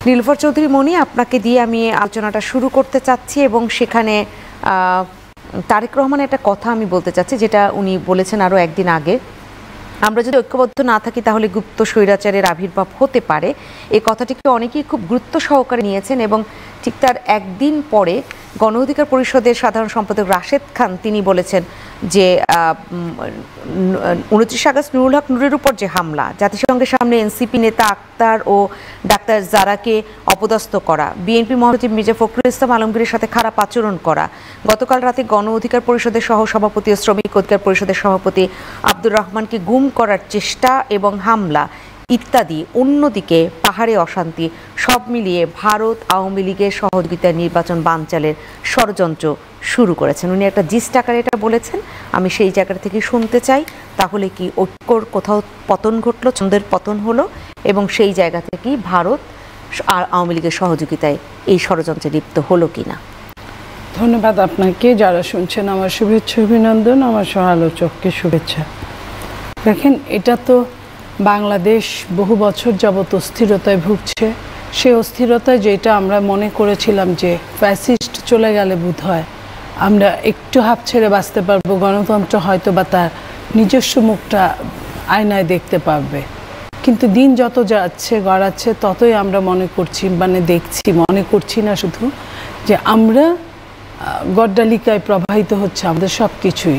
নীলুফার চৌধুরী মনি, আপনাকে দিয়ে আমি আলোচনাটা শুরু করতে চাচ্ছি এবং সেখানে তারেক রহমানের একটা কথা আমি বলতে চাচ্ছি, যেটা উনি বলেছেন আরও একদিন আগে। আমরা যদি ঐক্যবদ্ধ না থাকি তাহলে গুপ্ত স্বৈরাচারের আবির্ভাব হতে পারে। এই কথাটিকে অনেকেই খুব গুরুত্ব সহকারে নিয়েছেন এবং ঠিক তার একদিন পরে গণ অধিকার পরিষদের সাধারণ সম্পাদক রাশেদ খান তিনি বলেছেন যে 29 আগস্ট নুরুল হক নূরের উপর যে হামলা, জাতিসংঘের সামনে এনসিপি নেতা আক্তার ও ডাক্তার জারাকে অপদস্থ করা, বিএনপি মহাসচিব মির্জা ফখরুল ইসলাম আলমগীরের সাথে খারাপ আচরণ করা, গতকাল রাতে গণ অধিকার পরিষদের সহ সভাপতি ও শ্রমিক অধিকার পরিষদের সভাপতি আব্দুর রহমানকে গুম করার চেষ্টা এবং হামলা ইত্যাদি, অন্যদিকে পাহাড়ে অশান্তি, সব মিলিয়ে ভারত আওয়ামী লীগের সহযোগিতায় নির্বাচন বানচালের ষড়যন্ত্র শুরু করেছেন। উনি একটা জিস্ট আকারে এটা বলেছেন, আমি সেই জায়গা থেকে শুনতে চাই তাহলে কি ঐক্যর কোথাও পতন ঘটলো, ছন্দের পতন হলো এবং সেই জায়গা থেকেই ভারত আর আওয়ামী লীগের সহযোগিতায় এই ষড়যন্ত্রে লিপ্ত হলো কিনা? ধন্যবাদ আপনাকে। যারা শুনছেন আমার শুভেচ্ছা অভিনন্দন, আমার সহ-আলোচককে শুভেচ্ছা। দেখেন, এটা তো বাংলাদেশ বহু বছর যাবৎ অস্থিরতায় ভুগছে। সেই অস্থিরতায় যেটা আমরা মনে করেছিলাম যে ফ্যাসিস্ট চলে গেলে বোধহয় আমরা একটু হাঁপ ছেড়ে বাঁচতে পারবো, গণতন্ত্র হয়তো বা তার নিজস্ব মুখটা আয়নায় দেখতে পারবে, কিন্তু দিন যত যাচ্ছে গড়াচ্ছে ততই আমরা মনে করছি না শুধু যে আমরা গড্ডালিকায় প্রবাহিত হচ্ছে আমাদের সব কিছুই,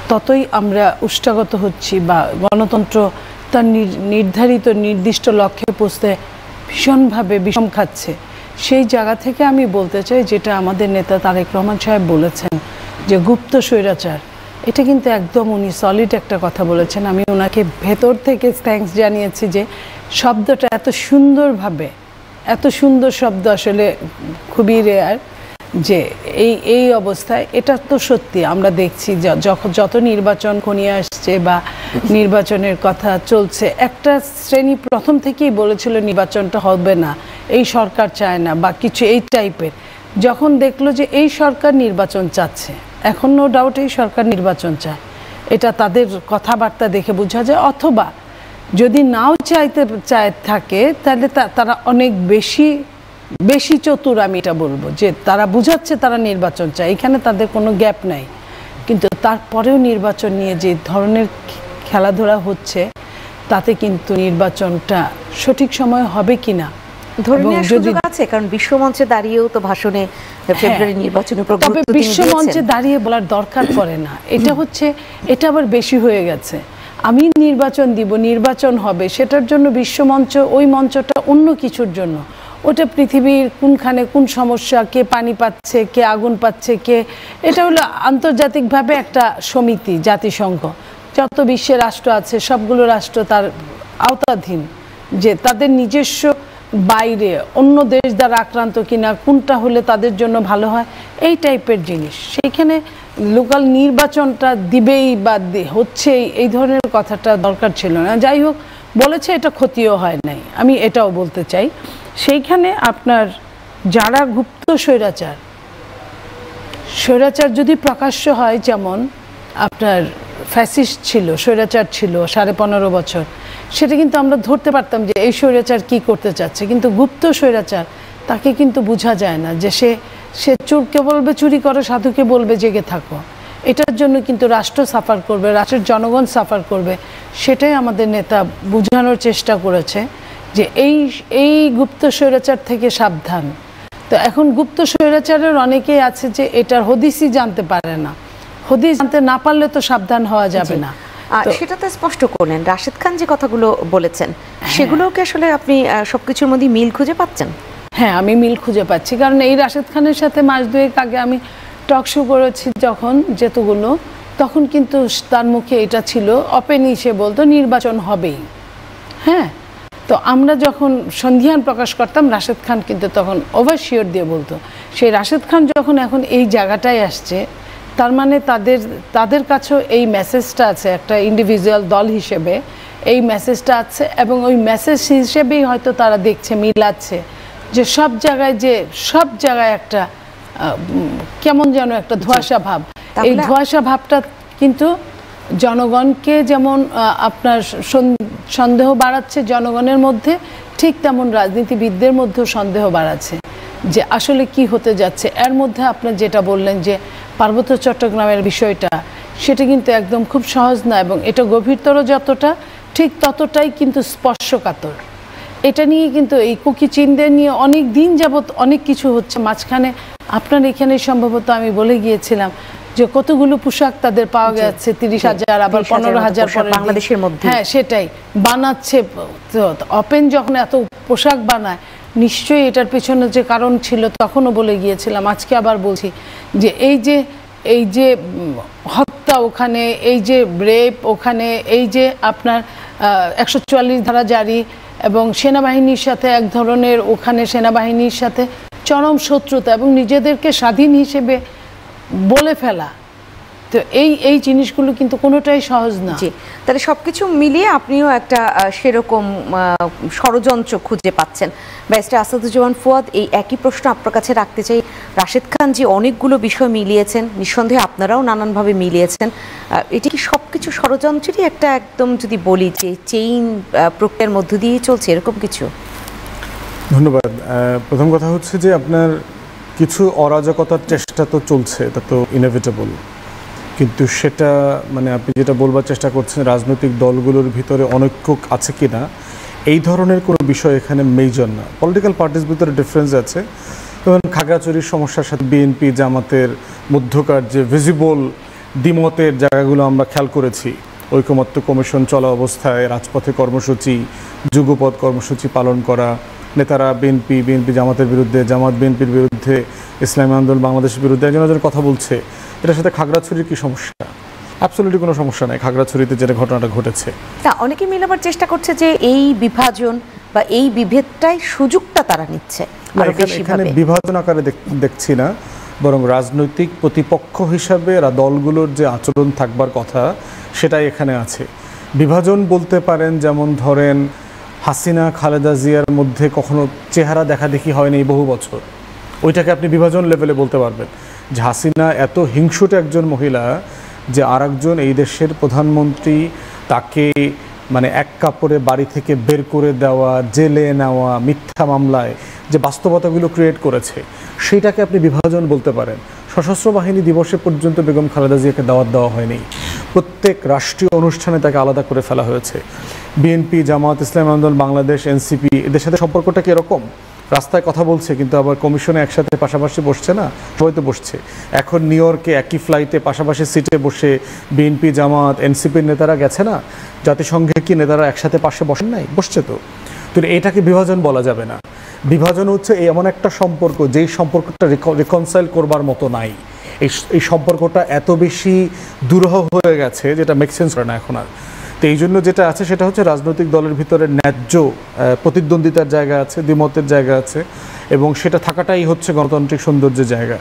ততই আমরা উষ্টাগত হচ্ছি বা গণতন্ত্র তার নির্ধারিত নির্দিষ্ট লক্ষ্যে পৌঁছতে ভীষণভাবে বিষম খাচ্ছে। সেই জায়গা থেকে আমি বলতে চাই, যেটা আমাদের নেতা তারেক রহমান সাহেব বলেছেন যে গুপ্ত স্বৈরাচার, এটা কিন্তু একদম উনি সলিড একটা কথা বলেছেন। আমি ওনাকে ভেতর থেকে থ্যাঙ্কস জানিয়েছি যে শব্দটা এত সুন্দর শব্দ আসলে খুবই রেয়ার, যে এই অবস্থায় এটা তো সত্যি আমরা দেখছি যত নির্বাচন ঘনিয়ে আসছে বা নির্বাচনের কথা চলছে, একটা শ্রেণী প্রথম থেকেই বলেছিল নির্বাচনটা হবে না, এই সরকার চায় না বা কিছু এই টাইপের। যখন দেখলো যে এই সরকার নির্বাচন চাচ্ছে, এখন নো ডাউট এই সরকার নির্বাচন চায়, এটা তাদের কথাবার্তা দেখে বোঝা যায়। অথবা যদি নাও চায় থাকে তাহলে তারা অনেক বেশি চতুর, আমি এটা বলবো যে তারা বুঝাচ্ছে তারা নির্বাচন চায়, এখানে তাদের কোনো গ্যাপ নাই। কিন্তু তারপরেও নির্বাচন নিয়ে যে ধরনের খেলাধুলা হচ্ছে তাতে কিন্তু নির্বাচনটা সঠিক সময় হবে কিনা ধরে নেওয়ার সুযোগ আছে, কারণ বিশ্বমঞ্চে দাঁড়িয়েও তো ভাষণে ফেব্রুয়ারি নির্বাচনের উপর তবে বিশ্বমঞ্চে দাঁড়িয়ে বলার দরকার পড়ে না, এটা আবার বেশি হয়ে গেছে। আমি নির্বাচন দিব, নির্বাচন হবে, সেটার জন্য বিশ্বমঞ্চ, ওই মঞ্চটা অন্য কিছুর জন্য, ওটা পৃথিবীর কোনখানে কোন সমস্যা, কে পানি পাচ্ছে, কে আগুন পাচ্ছে, এটা হলো আন্তর্জাতিকভাবে একটা সমিতি, জাতিসংঘ, যত বিশ্বের রাষ্ট্র আছে সবগুলো রাষ্ট্র তার আওতাধীন, যে তাদের নিজস্ব বাইরে অন্য দেশ দ্বারা আক্রান্ত কিনা, কোনটা হলে তাদের জন্য ভালো হয়, এই টাইপের জিনিস। সেইখানে লোকাল নির্বাচনটা দিবেই বা হচ্ছে এই ধরনের কথাটা দরকার ছিল না। যাই হোক, বলেছে, এটা ক্ষতিও হয় নাই, আমি এটাও বলতে চাই। সেইখানে আপনার যারা গুপ্ত স্বৈরাচার যদি প্রকাশ্য হয়, যেমন আপনার ফ্যাসিস্ট ছিল, স্বৈরাচার ছিল 15.5 বছর, সেটা কিন্তু আমরা ধরতে পারতাম যে এই স্বৈরাচার কি করতে চাচ্ছে। কিন্তু গুপ্ত স্বৈরাচার, তাকে কিন্তু বোঝা যায় না, যে সে চোরকে বলবে চুরি করো, সাধুকে বলবে জেগে থাকো। এটার জন্য কিন্তু রাষ্ট্র সাফার করবে, রাষ্ট্রের জনগণ সাফার করবে। সেটাই আমাদের নেতা বোঝানোর চেষ্টা করেছে যে এই গুপ্ত স্বৈরাচার থেকে সাবধান। তো এখন গুপ্ত স্বৈরাচারের অনেকেই আছে যে এটার হদিসই জানতে পারে না, হদিস জানতে না পারলে তো সাবধান হওয়া যাবে না। সেটা তো স্পষ্ট করলেন। রাশেদ খান যে কথাগুলো বলেছেন সেগুলোকে আসলে আপনি সবকিছুর মধ্যে মিল খুঁজে পাচ্ছেন? হ্যাঁ, আমি মিল খুঁজে পাচ্ছি, কারণ এই রাশেদ খানের সাথে মাস দুয়েক আগে আমি টক শো করেছি যখন, যেতগুলো, তখন কিন্তু তার মুখে এটা ছিল ওপেনই, সে বলতো নির্বাচন হবেই। হ্যাঁ, তো আমরা যখন সন্ধিহান প্রকাশ করতাম, রাশেদ খান কিন্তু তখন ওভারশিওর দিয়ে বলতো। সেই রাশেদ খান যখন এখন এই জায়গাটায় আসছে, তার মানে তাদের কাছেও এই মেসেজটা আছে, একটা ইন্ডিভিজুয়াল দল হিসেবে এই মেসেজটা আছে, এবং ওই মেসেজ হিসেবেই হয়তো তারা দেখছে, মিলাচ্ছে যে সব জায়গায় একটা কেমন যেন একটা ধোঁয়াশা ভাব। এই ধোঁয়াশা ভাবটা কিন্তু জনগণকে যেমন আপনার সন্দেহ বাড়াচ্ছে জনগণের মধ্যে, ঠিক তেমন রাজনীতিবিদদের মধ্যেও সন্দেহ বাড়াচ্ছে যে আসলে কি হতে যাচ্ছে। এর মধ্যে আপনার যেটা বললেন যে পার্বত্য চট্টগ্রামের বিষয়টা, সেটা কিন্তু একদম খুব সহজ না, এবং এটা গভীরতর যতটা ঠিক ততটাই কিন্তু স্পর্শকাতর। এটা নিয়ে কিন্তু এই কুকি চিনদের নিয়ে অনেক দিন যাবৎ অনেক কিছু হচ্ছে। মাঝখানে আপনার এখানে সম্ভবত আমি বলে গিয়েছিলাম যে কতগুলো পোশাক তাদের পাওয়া গেছে, 30,000 আবার 15,000 বাংলাদেশের মধ্যে। হ্যাঁ, সেটাই বানাচ্ছে। ওপেন যখন এত পোশাক বানায়, নিশ্চয়ই এটার পেছনে যে কারণ ছিল তখনও বলে গিয়েছিলাম, আজকে আবার বলছি যে এই যে হত্যা ওখানে, এই যে রেপ ওখানে, এই যে আপনার 144 ধারা জারি, এবং সেনাবাহিনীর সাথে এক ধরনের ওখানে সেনাবাহিনীর সাথে চরম শত্রুতা, এবং নিজেদেরকে স্বাধীন হিসেবে বলে ফেলা, তো এই জিনিসগুলো কিন্তু কোনোটাই সহজ না। জি, তাহলে সবকিছু মিলিয়ে আপনিও একটা সেরকম ষড়যন্ত্র খুঁজে পাচ্ছেন। ব্যারিস্টার আসাদুজ্জামান ফুয়াদ, এই একই প্রশ্ন আপনার কাছে রাখতে চাই। রাশেদ খান যে অনেকগুলো বিষয় মিলিয়েছেন, নিঃসন্দেহে আপনারাও নানানভাবে মিলিয়েছেন, এটি কি সবকিছু ষড়যন্ত্রেরই একটা, একদম যদি বলি যে চেইন প্রক্রিয়ার মধ্য দিয়ে চলছে এরকম কিছু? ধন্যবাদ। প্রথম কথা হচ্ছে যে আপনার কিছু অরাজকতার চেষ্টা তো চলছে, এটা তো ইনএভিটেবল, কিন্তু সেটা মানে আপনি যেটা বলবার চেষ্টা করছেন রাজনৈতিক দলগুলোর ভিতরে অনৈক্য আছে কি না, এই ধরনের কোনো বিষয় এখানে মেজর না। পলিটিক্যাল পার্টির ভিতরে ডিফারেন্স আছে, যেমন খাগড়াছড়ির সমস্যার সাথে বিএনপি জামাতের মধ্যকার যে ভিজিবল দ্বিমতের জায়গাগুলো আমরা খেয়াল করেছি। ঐকমত্য কমিশন চলা অবস্থায় রাজপথে কর্মসূচি, যুগপৎ কর্মসূচি পালন করা, নেতারা বিএনপি জামাতের বিরুদ্ধে, জামাত বিএনপির বিরুদ্ধে, ইসলামী আন্দোলন বাংলাদেশের বিরুদ্ধে একজন কথা বলছে। এটার সাথে খাগড়াছড়ির কি সমস্যা? অ্যাবসলিউটলি কোনো সমস্যা নেই খাগড়াছড়িতে যেটা ঘটনাটা ঘটেছে। তা অনেকে মিলাবার চেষ্টা করছে যে এই বিভাজন বা এই বিভেদটাই সুযোগটা তারা নিচ্ছে। এখানে বিভাজন আকারে দেখছি না, বরং রাজনৈতিক প্রতিপক্ষ হিসাবে দলগুলোর যে আচরণ থাকবার কথা সেটাই এখানে আছে। বিভাজন বলতে পারেন, যেমন ধরেন হাসিনা খালেদা জিয়ার মধ্যে কখনো চেহারা দেখাদেখি হয়নি বহু বছর, ওইটাকে আপনি বিভাজন লেভেলে বলতে পারবেন যে হাসিনা এত হিংসুটে একজন মহিলা যে আরেকজন এই দেশের প্রধানমন্ত্রী তাকে মানে এক কাপড়ে বাড়ি থেকে বের করে দেওয়া, জেলে নেওয়া, মিথ্যা মামলায় যে বাস্তবতাগুলো ক্রিয়েট করেছে, সেইটাকে আপনি বিভাজন বলতে পারেন। সশস্ত্র বাহিনী দিবসে পর্যন্ত বেগম খালেদা জিয়াকে দাওয়াত দেওয়া হয়নি, প্রত্যেক রাষ্ট্রীয় অনুষ্ঠানে তাকে আলাদা করে ফেলা হয়েছে। বিএনপি জামাত ইসলামী আন্দোলন বাংলাদেশ এনসিপি এদের সাথে সম্পর্কটা কীরকম? রাস্তায় কথা বলছে কিন্তু আবার কমিশনে একসাথে পাশাপাশি বসছে না, সবাই তো বসছে। এখন নিউ ইয়র্কে একই ফ্লাইটে পাশাপাশি সিটে বসে বিএনপি জামাত এনসিপির নেতারা গেছে না, জাতিসংঘে কি নেতারা একসাথে পাশে বসেন নাই? বসছে তো। তো এটাকে বিভাজন বলা যাবে না। বিভাজন হচ্ছে এমন একটা সম্পর্ক যেই সম্পর্কটা রিকনসাইল করবার মতো নাই। এই সম্পর্কটা এত বেশি দুরূহ হয়ে গেছে যেটা মেক সেন্স করে না এখন আর। তো এই জন্য যেটা আছে সেটা হচ্ছে রাজনৈতিক দলের ভিতরে ন্যায্য প্রতিদ্বন্দ্বিতার জায়গা আছে, দ্বিমতের জায়গা আছে, এবং সেটা থাকাটাই হচ্ছে গণতান্ত্রিক সৌন্দর্যের জায়গা।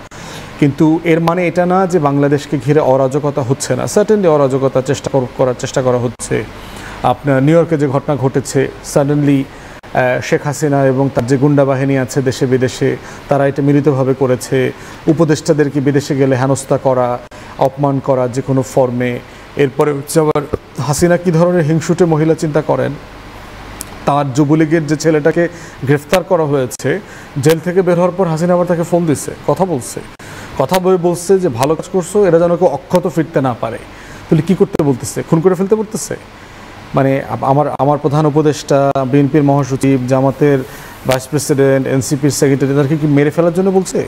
কিন্তু এর মানে এটা না যে বাংলাদেশকে ঘিরে অরাজকতা হচ্ছে না। সার্টেনলি অরাজকতা করার চেষ্টা করা হচ্ছে। আপনার নিউ ইয়র্কে যে ঘটনা ঘটেছে, সাডেনলি শেখ হাসিনা এবং তার যে গুন্ডা বাহিনী আছে দেশে বিদেশে, তারা এটা মিলিতভাবে করেছে। উপদেষ্টাদেরকে বিদেশে গেলে হেনস্থা করা, অপমান করা যে কোনো ফর্মে। এরপরে হচ্ছে আবার হাসিনা কী ধরনের হিংসুটে মহিলা চিন্তা করেন, তার যুবলীগের যে ছেলেটাকে গ্রেফতার করা হয়েছে, জেল থেকে বের হওয়ার পর হাসিনা আবার তাকে ফোন দিচ্ছে, কথা বলছে যে ভালো কাজ করছো, এরা যেন কেউ অক্ষত ফিরতে না পারে। তাহলে কী করতে বলতেছে? খুন করে ফেলতে বলতেছে? মানে আমার প্রধান উপদেষ্টা, বিএনপির মহাসচিব, জামাতের ভাইস প্রেসিডেন্ট, এনসিপির সেক্রেটারি, তাদেরকে কি মেরে ফেলার জন্য বলছে?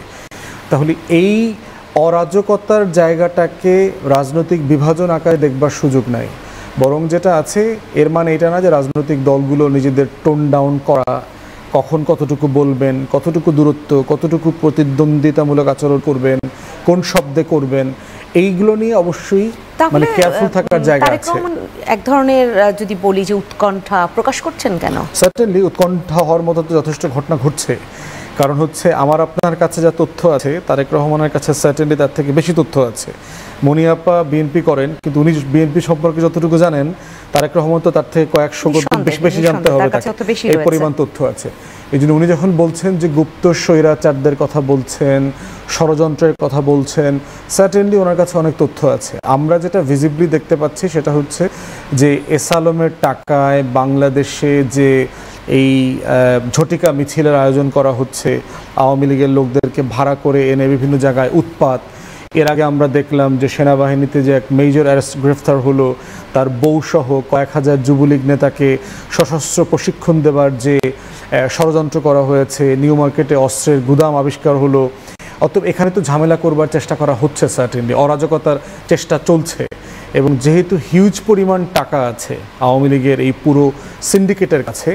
তাহলে এই অরাজকতার জায়গাটাকে রাজনৈতিক বিভাজন আকারে দেখবার সুযোগ নাই। বরং যেটা আছে এর মানে এটা না যে রাজনৈতিক দলগুলো নিজেদের টোন ডাউন করা, কখন কতটুকু বলবেন, কতটুকু দূরত্ব, কতটুকু প্রতিদ্বন্দ্বিতামূলক আচরণ করবেন, কোন শব্দে করবেন, এইগুলো নিয়ে অবশ্যই মানে কেয়ারফুল থাকার জায়গা আছে। এক ধরনের যদি বলি যে উৎকণ্ঠা প্রকাশ করছেন কেন? সার্টেনলি উৎকণ্ঠা হওয়ার মতো তো যথেষ্ট ঘটনা ঘটছে। কারণ হচ্ছে আমার আপনার কাছে যা তথ্য আছে, তারেক রহমানের কাছে সার্টেনলি তার থেকে বেশি তথ্য আছে। মনিয়াপ্পা বিএনপি করেন, কিন্তু উনি বিএনপি সম্পর্কে যতটুকু জানেন, তারেক রহমান তো তার থেকে কয়েকশো বেশি জানতে হবে, এই পরিমাণ তথ্য আছে। এই জন্য উনি যখন বলছেন যে গুপ্ত স্বৈরাচারদের কথা বলছেন, ষড়যন্ত্রের কথা বলছেন, সার্টেনলি ওনার কাছে অনেক তথ্য আছে। আমরা যেটা ভিজিবলি দেখতে পাচ্ছি সেটা হচ্ছে যে এস আলমের টাকায় বাংলাদেশে যে এই ঝটিকা মিছিলের আয়োজন করা হচ্ছে, আওয়ামী লীগের লোকদেরকে ভাড়া করে এনে বিভিন্ন জায়গায় উৎপাত। এর আগে আমরা দেখলাম যে সেনাবাহিনীতে যে এক মেজর অ্যারেস্ট গ্রেফতার হলো, তার বউসহ কয়েক হাজার যুবলীগ নেতাকে সশস্ত্র প্রশিক্ষণ দেবার যে ষড়যন্ত্র করা হয়েছে, নিউ মার্কেটে অস্ত্রের গুদাম আবিষ্কার হলো। অতএব এখানে তো ঝামেলা করবার চেষ্টা করা হচ্ছে, সার্টেনলি অরাজকতার চেষ্টা চলছে। এবং যেহেতু হিউজ পরিমাণ টাকা আছে আওয়ামী লীগের এই পুরো সিন্ডিকেটের কাছে,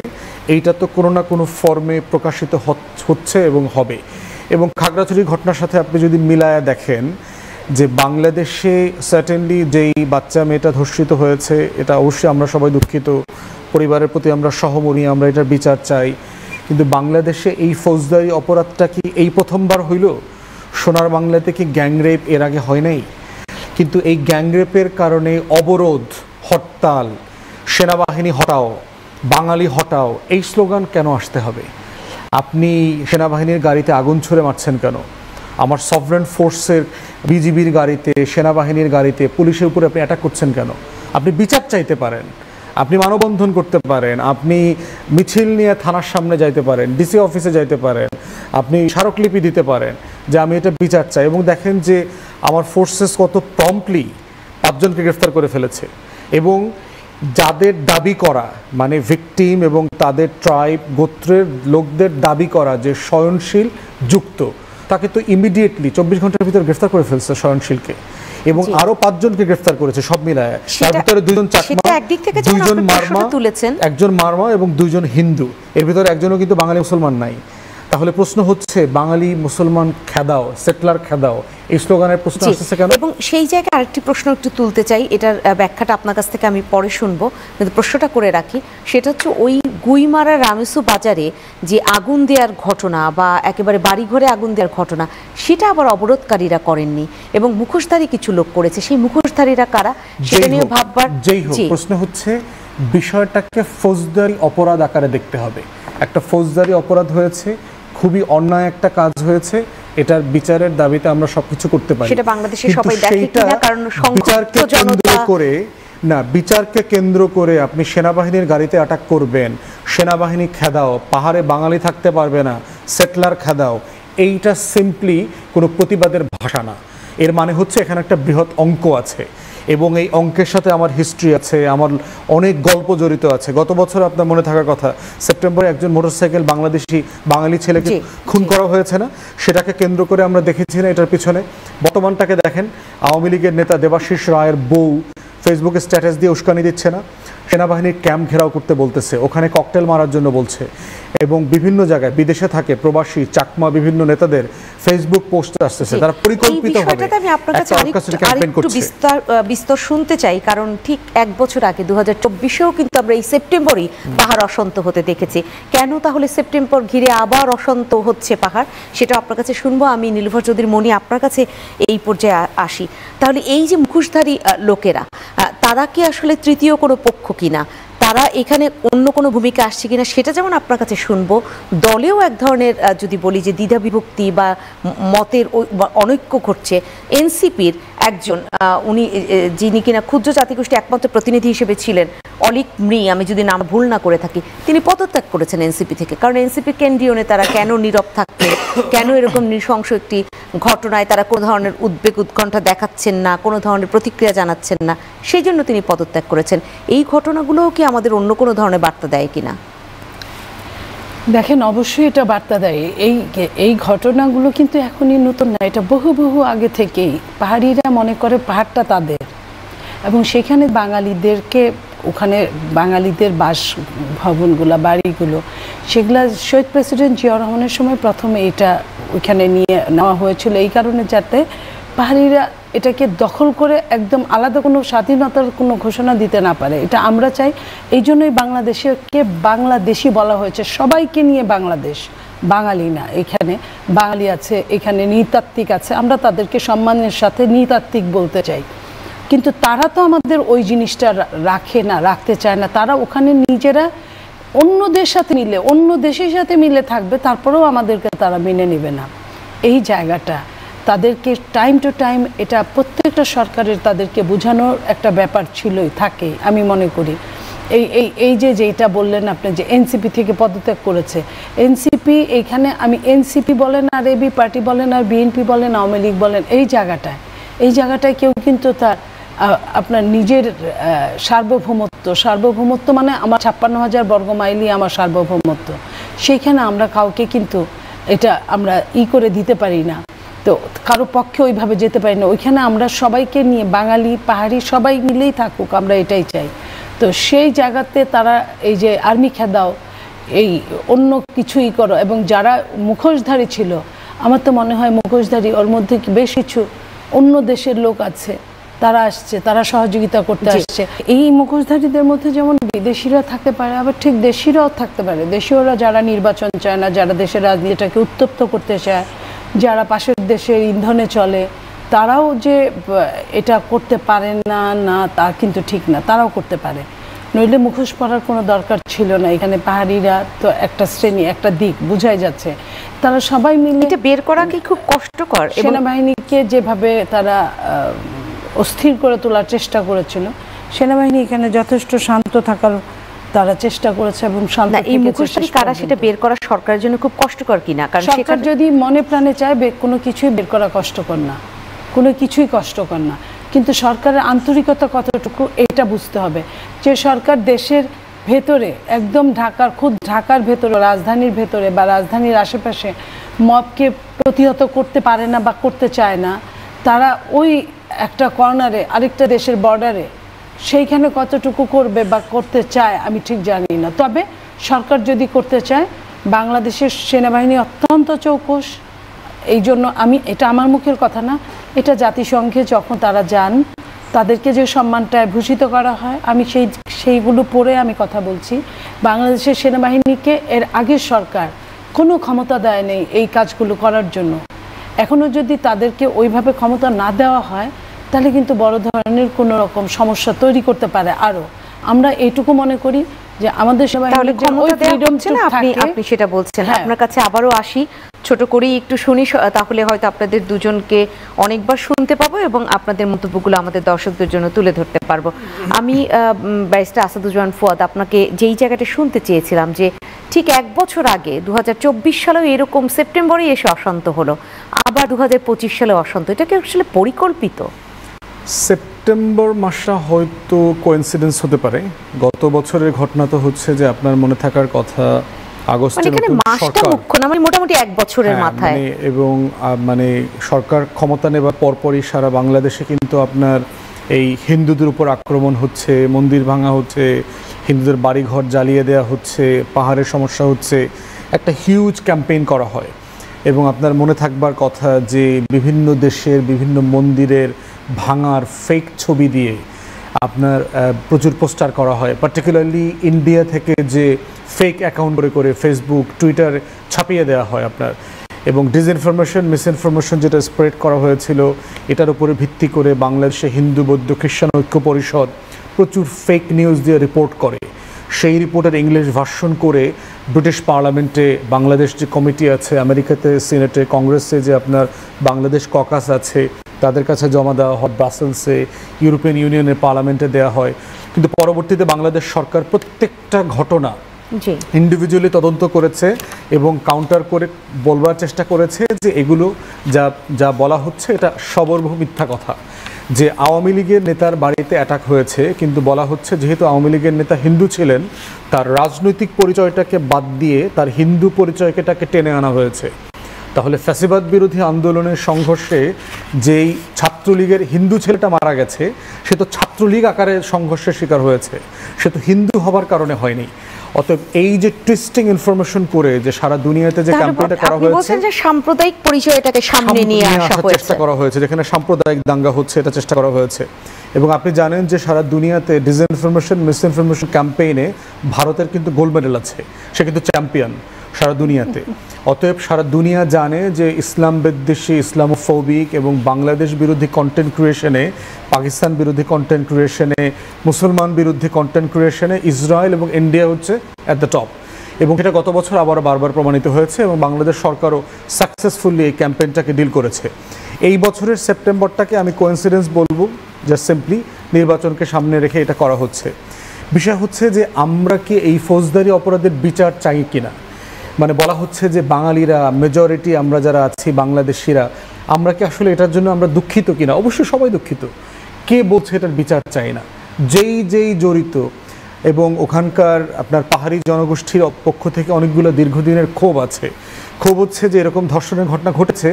এইটা তো কোনো না কোনো ফর্মে প্রকাশিত হচ্ছে এবং হবে। এবং খাগড়াছড়ির ঘটনার সাথে আপনি যদি মিলায়া দেখেন যে বাংলাদেশে সার্টেনলি যেই বাচ্চা মেয়েটা ধর্ষিত হয়েছে, এটা অবশ্যই আমরা সবাই দুঃখিত, পরিবারের প্রতি আমরা সহমর্মী, আমরা এটার বিচার চাই। কিন্তু বাংলাদেশে এই ফৌজদারি অপরাধটা কি এই প্রথমবার হইল? সোনার বাংলাতে কি গ্যাংরেপ এর আগে হয় নাই? কিন্তু এই গ্যাংরেপের কারণে অবরোধ, হরতাল, সেনাবাহিনী হটাও, বাঙালি হটাও, এই স্লোগান কেন আসতে হবে? আপনি সেনাবাহিনীর গাড়িতে আগুন ছুড়ে মারছেন কেন? আমার সভরেন ফোর্সের বিজিবির গাড়িতে, সেনাবাহিনীর গাড়িতে, পুলিশের উপরে আপনি অ্যাটাক করছেন কেন? আপনি বিচার চাইতে পারেন, আপনি মানববন্ধন করতে পারেন, আপনি মিছিল নিয়ে থানার সামনে যাইতে পারেন, ডিসি অফিসে যাইতে পারেন, আপনি স্মারকলিপি দিতে পারেন যে আমি এটা বিচার চাই। এবং দেখেন যে আমার ফোর্সেস কত প্রম্পটলি 5 জনকে গ্রেফতার করে ফেলেছে। এবং যাদের দাবি করা, মানে ভিকটিম এবং তাদের ট্রাইব গোত্রের লোকদের দাবি করা যে সয়নশীল যুক্ত, তাকে তো ইমিডিয়েটলি 24 ঘন্টার ভিতরে গ্রেফতার করে ফেলছে সয়নশীলকে। এবং আরো 5 জনকে গ্রেফতার করেছে সব মিলায়। তার ভিতরে 2 জন চাকমা, 2 জন মারমা, একজন মারমা এবং 2 জন হিন্দু। এর ভিতরে একজনও কিন্তু বাঙালি মুসলমান নাই। তাহলে প্রশ্ন হচ্ছে বাঙালি মুসলমান খেদাও, সেটলার খেদাও, এই স্লোগানের প্রশ্ন আসছে কেন? এবং সেই জায়গায় আরেকটি প্রশ্ন একটু তুলতে চাই, এটার ব্যাখ্যাটা আপনার কাছ থেকে আমি পরে শুনবো, কিন্তু প্রশ্নটা করে রাখি। সেটা হচ্ছে ওই গুইমারা রামেসু বাজারে যে আগুন দেওয়ার ঘটনা বা একেবারে বাড়িঘরে আগুন দেওয়ার ঘটনা, সেটা আবার অবরোধকারীরা করেননি এবং মুখোশধারী কিছু লোক করেছে। সেই মুখোশধারীরা কারা সেটা নিয়ে ভাববার। যেই হোক, প্রশ্ন হচ্ছে বিষয়টাকে ফৌজদারি অপরাধ আকারে দেখতে হবে। একটা ফৌজদারি অপরাধ হয়েছে, খুবই অন্যায় একটা কাজ হয়েছে, এটার বিচারের দাবিতে আমরা সবকিছু করতে পারি। সেটা বাংলাদেশে সবাই দেখে কিনা, কারণ বিচারকে কেন্দ্র করে না, বিচারকে কেন্দ্র করে আপনি সেনাবাহিনীর গাড়িতে অ্যাটাক করবেন, সেনাবাহিনী খেদাও, পাহাড়ে বাঙালি থাকতে পারবে না, সেটলার খেদাও, এইটা সিম্পলি কোনো প্রতিবাদের ভাষা না। এর মানে হচ্ছে এখানে একটা বৃহৎ অঙ্ক আছে এবং এই অঙ্কের সাথে আমার হিস্ট্রি আছে, আমার অনেক গল্প জড়িত আছে। গত বছর আপনার মনে থাকার কথা, সেপ্টেম্বরে একজন মোটরসাইকেল বাংলাদেশি বাঙালি ছেলেকে খুন করা হয়েছে না? সেটাকে কেন্দ্র করে আমরা দেখেছি না এটার পিছনে? বর্তমানটাকে দেখেন, আওয়ামী লীগের নেতা দেবাশিস রায়ের বউ ফেসবুকে স্ট্যাটাস দিয়ে উস্কানি দিচ্ছে না? সেনাবাহিনীর ক্যাম্প ঘেরাও করতে বলতেছে, ওখানে ককটেল মারার জন্য বলছে। এবং বিভিন্ন জায়গায় বিদেশে থাকে প্রবাসী চাকমা বিভিন্ন নেতাদের ফেসবুক পোস্ট আসতেছে, তারা পরিকল্পিতভাবে আমি আপনার কাছে আরেকটু বিস্তর শুনতে চাই, কারণ ঠিক 1 বছর আগে 2024-এও কিন্তু আমরা এই সেপ্টেম্বরেই পাহাড় অশান্ত হতে দেখেছি। কেন তাহলে সেপ্টেম্বর ঘিরে আবার অশান্ত হচ্ছে পাহাড়, সেটা আপনার কাছে শুনবো। আমি নীলুফার চৌধুরী মনি আপনার কাছে এই পর্যায়ে আসি। তাহলে এই যে মুখোশধারী লোকেরা, তারা কি আসলে তৃতীয় কোনো পক্ষ কিনা, তারা এখানে অন্য কোনো ভূমিকা আসছে কিনা সেটা যেমন আপনার কাছে শুনবো, দলেও এক ধরনের যদি বলি যে দ্বিধা বিভক্তি বা মতের অনৈক্য ঘটছে। এনসিপির একজন উনি যিনি কিনা ক্ষুদ্র জাতিগোষ্ঠী একমাত্র প্রতিনিধি হিসেবে ছিলেন, অলিক মৃ, আমি যদি নাম ভুল না করে থাকি, তিনি পদত্যাগ করেছেন এনসিপি থেকে। কারণ এনসিপির কেন্দ্রীয় নেতারা কেন নীরব থাকতেন, কেন এরকম নৃশংস একটি ঘটনায় তারা কোনো ধরনের উদ্বেগ উৎকণ্ঠা দেখাচ্ছেন না, কোনো ধরনের প্রতিক্রিয়া জানাচ্ছেন না, সেই জন্য তিনি পদত্যাগ করেছেন। এই ঘটনাগুলোও কি আমাদের অন্য কোনো ধরনের বার্তা দেয় কিনা? দেখেন, অবশ্যই এটা বার্তা দেয়। এই ঘটনাগুলো কিন্তু এখনই নতুন না, এটা বহু বহু আগে থেকেই পাহাড়িরা মনে করে পাহাড়টা তাদের, এবং সেখানে বাঙালিদেরকে, ওখানে বাঙালিদের বাসভবনগুলো, বাড়িগুলো, সেগুলা শহীদ প্রেসিডেন্ট জিয়াউর রহমানের সময় প্রথমে এটা ওইখানে নিয়ে নেওয়া হয়েছিল, এই কারণে যাতে পাহাড়িরা এটাকে দখল করে একদম আলাদা কোনো স্বাধীনতার কোনো ঘোষণা দিতে না পারে। এটা আমরা চাই, এই জন্যই বাংলাদেশকে বাংলাদেশি বলা হয়েছে, সবাইকে নিয়ে বাংলাদেশ, বাঙালি না। এখানে বাঙালি আছে, এখানে নৃতাত্ত্বিক আছে, আমরা তাদেরকে সম্মানের সাথে নৃতাত্ত্বিক বলতে চাই। কিন্তু তারা তো আমাদের ওই জিনিসটা রাখে না, রাখতে চায় না। তারা ওখানে নিজেরা অন্যদের সাথে মিলে, অন্য দেশের সাথে মিলে থাকবে, তারপরেও আমাদেরকে তারা মেনে নেবে না। এই জায়গাটা তাদেরকে টাইম টু টাইম, এটা প্রত্যেকটা সরকারের তাদেরকে বোঝানোর একটা ব্যাপার ছিলই, থাকে আমি মনে করি। এই যেটা বললেন আপনি যে এনসিপি থেকে পদত্যাগ করেছে, এনসিপি এইখানে আমি এনসিপি বলেন আর এবি পার্টি বলেন আর বিএনপি বলেন আওয়ামী লীগ বলেন, এই জায়গাটায় কেউ কিন্তু তার আপনার নিজের সার্বভৌমত্ব মানে আমার 56,000 বর্গ মাইলই আমার সার্বভৌমত্ব, সেইখানে আমরা কাউকে কিন্তু এটা আমরা করে দিতে পারি না, তো কারো পক্ষে ওইভাবে যেতে পারি না। ওইখানে আমরা সবাইকে নিয়ে বাঙালি পাহাড়ি সবাই মিলেই থাকুক, আমরা এটাই চাই। তো সেই জায়গাতে তারা এই যে আর্মি খেদাও, এই অন্য কিছুই করো, এবং যারা মুখোশধারী ছিল, আমার তো মনে হয় মুখোশধারী ওর মধ্যে বেশ কিছু অন্য দেশের লোক আছে, তারা আসছে, তারা সহযোগিতা করতে আসছে। এই মুখোশধারীদের মধ্যে যেমন বিদেশিরা থাকতে পারে, আবার ঠিক দেশিরাও থাকতে পারে। দেশীয়রা যারা নির্বাচন চায় না, যারা দেশের রাজনীতিটাকে উত্তপ্ত করতে চায়, যারা পাশের দেশের ইন্ধনে চলে, তারাও যে এটা করতে পারে না তা কিন্তু ঠিক না, তারাও করতে পারে। নইলে মুখোশ পরার কোনো দরকার ছিল না। এখানে পাহাড়িরা তো একটা শ্রেণী, একটা দিক বোঝাই যাচ্ছে, তারা সবাই মিলে এটা বের করা কি খুব কষ্টকর? সেনাবাহিনীকে যেভাবে তারা অস্থির করে তোলার চেষ্টা করেছিল, সেনাবাহিনী এখানে যথেষ্ট শান্ত থাকার তারা চেষ্টা করেছে এবং শান্ত। এই মুখোশধারী কারা সেটা বের করা সরকারের জন্য খুব কষ্টকর কিনা? কারণ সরকার যদি মনে প্রাণে চায় কোনো কিছুই বের করা কষ্টকর না, কোনো কিছুই কষ্টকর না, কিন্তু সরকারের আন্তরিকতা কতটুকু এটা বুঝতে হবে। যে সরকার দেশের ভেতরে একদম ঢাকার ভেতরে, রাজধানীর ভেতরে বা রাজধানীর আশেপাশে মবকে প্রতিহত করতে পারে না বা করতে চায় না, তারা ওই একটা কর্নারে আরেকটা দেশের বর্ডারে সেইখানে কতটুকু করবে বা করতে চায় আমি ঠিক জানি না। তবে সরকার যদি করতে চায়, বাংলাদেশের সেনাবাহিনী অত্যন্ত চৌকস। এই জন্য এটা আমার মুখের কথা না, এটা জাতিসংঘে যখন তারা যান, তাদেরকে যে সম্মানটায় ভূষিত করা হয়, আমি সেইগুলো পড়ে আমি কথা বলছি। বাংলাদেশের সেনাবাহিনীকে এর আগের সরকার কোনো ক্ষমতা দেয় নেই এই কাজগুলো করার জন্য। এখনও যদি তাদেরকে ওইভাবে ক্ষমতা না দেওয়া হয়, তাহলে কিন্তু বড় ধরনের কোনো রকম সমস্যা তৈরি করতে পারে। আরও আমরা এইটুকু মনে করি যে আমাদের আপনি সেটা বলছেন। আপনার কাছে আবারও আসি, ছোট করেই একটু শুনি, তাহলে হয়তো আপনাদের দুজনকে অনেকবার শুনতে পাবো এবং আপনাদের মন্তব্যগুলো আমাদের দর্শকদের জন্য তুলে ধরতে পারবো। আমি ব্যারিস্টার আসাদুজ্জামান ফুয়াদ, আপনাকে যেই জায়গাটা শুনতে চেয়েছিলাম যে ঠিক 1 বছর আগে 2024 সালেও এরকম সেপ্টেম্বরে এসে অশান্ত হলো, আবার 2025 সালে অশান্ত, এটা কি আসলে পরিকল্পিত? সেপ্টেম্বর মাসটা হয়তো কোইন্সিডেন্স হতে পারে। গত বছরের ঘটনা তো হচ্ছে যে আপনার মনে থাকার কথা আগস্টে মোটামুটি 1 বছরের মাথায়, এবং মানে সরকার ক্ষমতা নেবার পরপরই সারা বাংলাদেশে কিন্তু আপনার এই হিন্দুদের উপর আক্রমণ হচ্ছে, মন্দির ভাঙা হচ্ছে, হিন্দুদের বাড়িঘর জ্বালিয়ে দেওয়া হচ্ছে, পাহাড়ের সমস্যা হচ্ছে, একটা হিউজ ক্যাম্পেইন করা হয়। এবং আপনার মনে থাকবার কথা যে বিভিন্ন দেশের বিভিন্ন মন্দিরের ভাঙার ফেক ছবি দিয়ে আপনার প্রচুর পোস্টার করা হয়, পার্টিকুলারলি ইন্ডিয়া থেকে যে ফেক অ্যাকাউন্ট করে ফেসবুক টুইটার ছাপিয়ে দেওয়া হয় আপনার, এবং ডিসইনফরমেশন মিসইনফরমেশন যেটা স্প্রেড করা হয়েছিল, এটার উপরে ভিত্তি করে বাংলাদেশে হিন্দু বৌদ্ধ খ্রিস্টান ঐক্য পরিষদ প্রচুর ফেক নিউজ দিয়ে রিপোর্ট করে। সেই রিপোর্টের ইংলিশ ভার্সন করে ব্রিটিশ পার্লামেন্টে বাংলাদেশ যে কমিটি আছে, আমেরিকাতে সিনেটে, কংগ্রেসে যে আপনার বাংলাদেশ ককাস আছে, তাদের কাছে জমা দেওয়া হয়, ব্রাসেলসে, ইউরোপিয়ান ইউনিয়নের পার্লামেন্টে দেওয়া হয়। কিন্তু পরবর্তীতে বাংলাদেশ সরকার প্রত্যেকটা ঘটনা ইন্ডিভিজুয়ালি তদন্ত করেছে এবং কাউন্টার করে বলবার চেষ্টা করেছে যে এগুলো যা বলা হচ্ছে এটা সবর্ব মিথ্যা কথা। যে আওয়ামী লীগের নেতার বাড়িতে অ্যাটাক হয়েছে, কিন্তু বলা হচ্ছে যেহেতু আওয়ামী লীগের নেতা হিন্দু ছিলেন, তার রাজনৈতিক পরিচয়টাকে বাদ দিয়ে তার হিন্দু পরিচয়টাকে টেনে আনা হয়েছে। তাহলে ফ্যাসিবাদ বিরোধী আন্দোলনের সংঘর্ষে যেই ছাত্রলীগের হিন্দু ছেলেটা মারা গেছে, সে তো ছাত্রলীগ আকারে সংঘর্ষের শিকার হয়েছে, সে তো হিন্দু হবার কারণে হয়নি। অতএব এই যে টুইস্টিং ইনফরমেশন করে যে সারা দুনিয়াতে যে ক্যাম্পেইনটা করা হয়েছে, যে সাম্প্রদায়িক পরিচয়টাকে সামনে নিয়ে আসার চেষ্টা করা হয়েছে, যেখানে সাম্প্রদায়িক দাঙ্গা হচ্ছে এটা চেষ্টা করা হয়েছে। এবং আপনি জানেন যে সারা দুনিয়াতে ডিসইনফরমেশন মিসইনফরমেশন ক্যাম্পেইনে ভারতের কিন্তু গোল্ড মেডেল আছে, সে কিন্তু চ্যাম্পিয়ন সারা দুনিয়াতে। অতএব সারা দুনিয়া জানে যে ইসলাম বিদ্বেষী, ইসলামোফোবিক এবং বাংলাদেশ বিরোধী কন্টেন্ট ক্রিয়েশনে, পাকিস্তান বিরোধী কন্টেন্ট ক্রিয়েশনে, মুসলমান বিরোধী কন্টেন্ট ক্রিয়েশনে ইসরায়েল এবং ইন্ডিয়া হচ্ছে অ্যাট দ্য টপ। এবং এটা গত বছর আবারও বারবার প্রমাণিত হয়েছে এবং বাংলাদেশ সরকারও সাকসেসফুলি এই ক্যাম্পেইনটাকে ডিল করেছে। এই বছরের সেপ্টেম্বরটাকে আমি কোইন্সিডেন্স বলবো, জাস্ট সিম্পলি নির্বাচনকে সামনে রেখে এটা করা হচ্ছে। বিষয় হচ্ছে যে আমরা কি এই ফৌজদারি অপরাধের বিচার চাই কিনা। মানে বলা হচ্ছে যে বাঙালিরা মেজরিটি আমরা যারা আছি বাংলাদেশিরা আমরা কি আসলে এটার জন্য আমরা দুঃখিত কিনা। অবশ্যই সবাই দুঃখিত, কে বলছে এটার বিচার চাই না। যেই জড়িত এবং ওখানকার আপনার পাহাড়ি জনগোষ্ঠীর পক্ষ থেকে অনেকগুলো দীর্ঘদিনের ক্ষোভ আছে। ক্ষোভ হচ্ছে যে এরকম ধর্ষণের ঘটনা ঘটেছে,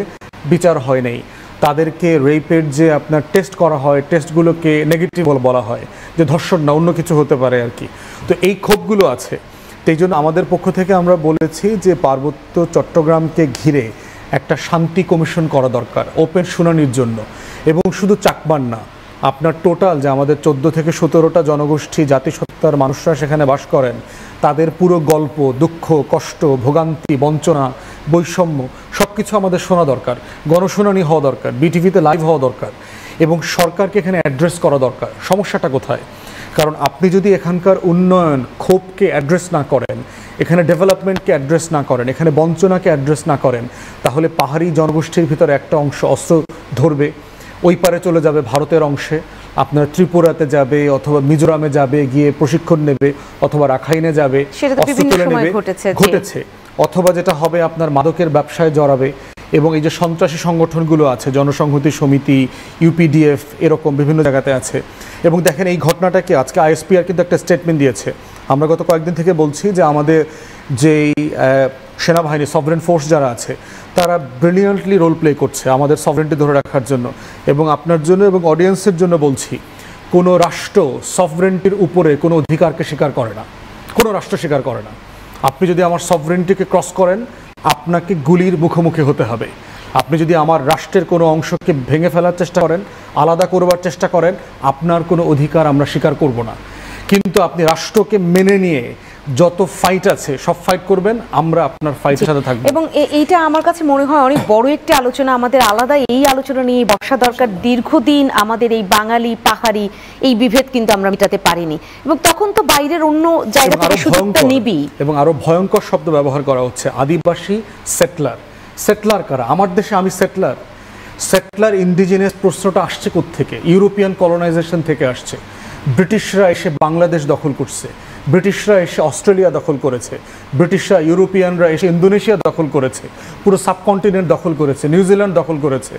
বিচার হয় নাই, তাদেরকে রেপের যে আপনার টেস্ট করা হয় টেস্টগুলোকে নেগেটিভ বলা হয়, যে ধর্ষণ না অন্য কিছু হতে পারে আর কি। তো এই ক্ষোভগুলো আছে। সেই জন্য আমাদের পক্ষ থেকে আমরা বলেছি যে পার্বত্য চট্টগ্রামকে ঘিরে একটা শান্তি কমিশন করা দরকার ওপেন শুনানির জন্য। এবং শুধু চাকমান না, আপনার টোটাল যে আমাদের 14 থেকে 17টা জনগোষ্ঠী জাতিসত্তার মানুষরা সেখানে বাস করেন, তাদের পুরো গল্প, দুঃখ, কষ্ট, ভোগান্তি, বঞ্চনা, বৈষম্য সব কিছু আমাদের শোনা দরকার। গণশুনানি হওয়া দরকার, বিটিভিতে লাইভ হওয়া দরকার এবং সরকারকে এখানে অ্যাড্রেস করা দরকার সমস্যাটা কোথায়। কারণ আপনি যদি এখানকার উন্নয়ন ক্ষোভকে অ্যাড্রেস না করেন, এখানে ডেভেলপমেন্টকে অ্যাড্রেস না করেন, এখানে বঞ্চনাকে অ্যাড্রেস না করেন, তাহলে পাহাড়ি জনগোষ্ঠীর ভিতরে একটা অংশ অস্ত্র ধরবে, ওই পারে চলে যাবে ভারতের অংশে, আপনার ত্রিপুরাতে যাবে অথবা মিজোরামে যাবে, গিয়ে প্রশিক্ষণ নেবে, অথবা রাখাইনে যাবে, অস্ত্র তুলে নেবে, ঘটেছে। অথবা যেটা হবে আপনার মাদকের ব্যবসায় জড়াবে। এবং এই যে সন্ত্রাসী সংগঠনগুলো আছে, জনসংহতি সমিতি, ইউপিডিএফ, এরকম বিভিন্ন জায়গাতে আছে। এবং দেখেন এই ঘটনাটাকে আজকে আইএসপিআর কিন্তু একটা স্টেটমেন্ট দিয়েছে। আমরা গত কয়েকদিন থেকে বলছি যে আমাদের যেই সেনাবাহিনী সভরেন ফোর্স যারা আছে তারা ব্রিলিয়ান্টলি রোল প্লে করছে আমাদের সভরেন্টি ধরে রাখার জন্য। এবং আপনার জন্য এবং অডিয়েন্সের জন্য বলছি, কোনো রাষ্ট্র সভরেন্টির উপরে কোনো অধিকারকে স্বীকার করে না, কোনো রাষ্ট্র স্বীকার করে না। আপনি যদি আমার সভরেন্টিকে ক্রস করেন আপনাকে গুলির মুখোমুখি হতে হবে। আপনি যদি আমার রাষ্ট্রের কোনো অংশকে ভেঙে ফেলার চেষ্টা করেন, আলাদা করবার চেষ্টা করেন, আপনার কোনো অধিকার আমরা স্বীকার করব না। কিন্তু আপনি রাষ্ট্রকে মেনে নিয়ে যত ফাইট আছে সব ফাইট করবেন, আমরা আপনার ফাইটের সাথে থাকব। এবং এইটা আমার কাছে মনে হয় অনেক বড় একটা আলোচনা, আমাদের আলাদা এই আলোচনা নিয়ে বসা দরকার। দীর্ঘদিন আমাদের এই বাঙালি পাহাড়ি এই বিভেদ কিন্তু আমরা মেটাতে পারিনি, এবং তখন তো বাইরের অন্য জায়গা থেকে সুযোগটা নিবি। এবং আরো ভয়ঙ্কর শব্দ ব্যবহার করা হচ্ছে, আদিবাসী, সেটলার। সেটলার কারা? আমার দেশে আমি সেটলার? সেটলার ইন্ডিজিনিয়াস প্রশ্নটা আসছে কোত্থেকে? ইউরোপিয়ান কলোনাইজেশন থেকে আসছে। ব্রিটিশরা এসে বাংলাদেশ দখল করছে, ব্রিটিশরা এসে অস্ট্রেলিয়া দখল করেছে, ব্রিটিশরা ইউরোপিয়ানরা এসে ইন্দোনেশিয়া দখল করেছে, পুরো সাবকন্টিনেন্ট দখল করেছে, নিউজিল্যান্ড দখল করেছে,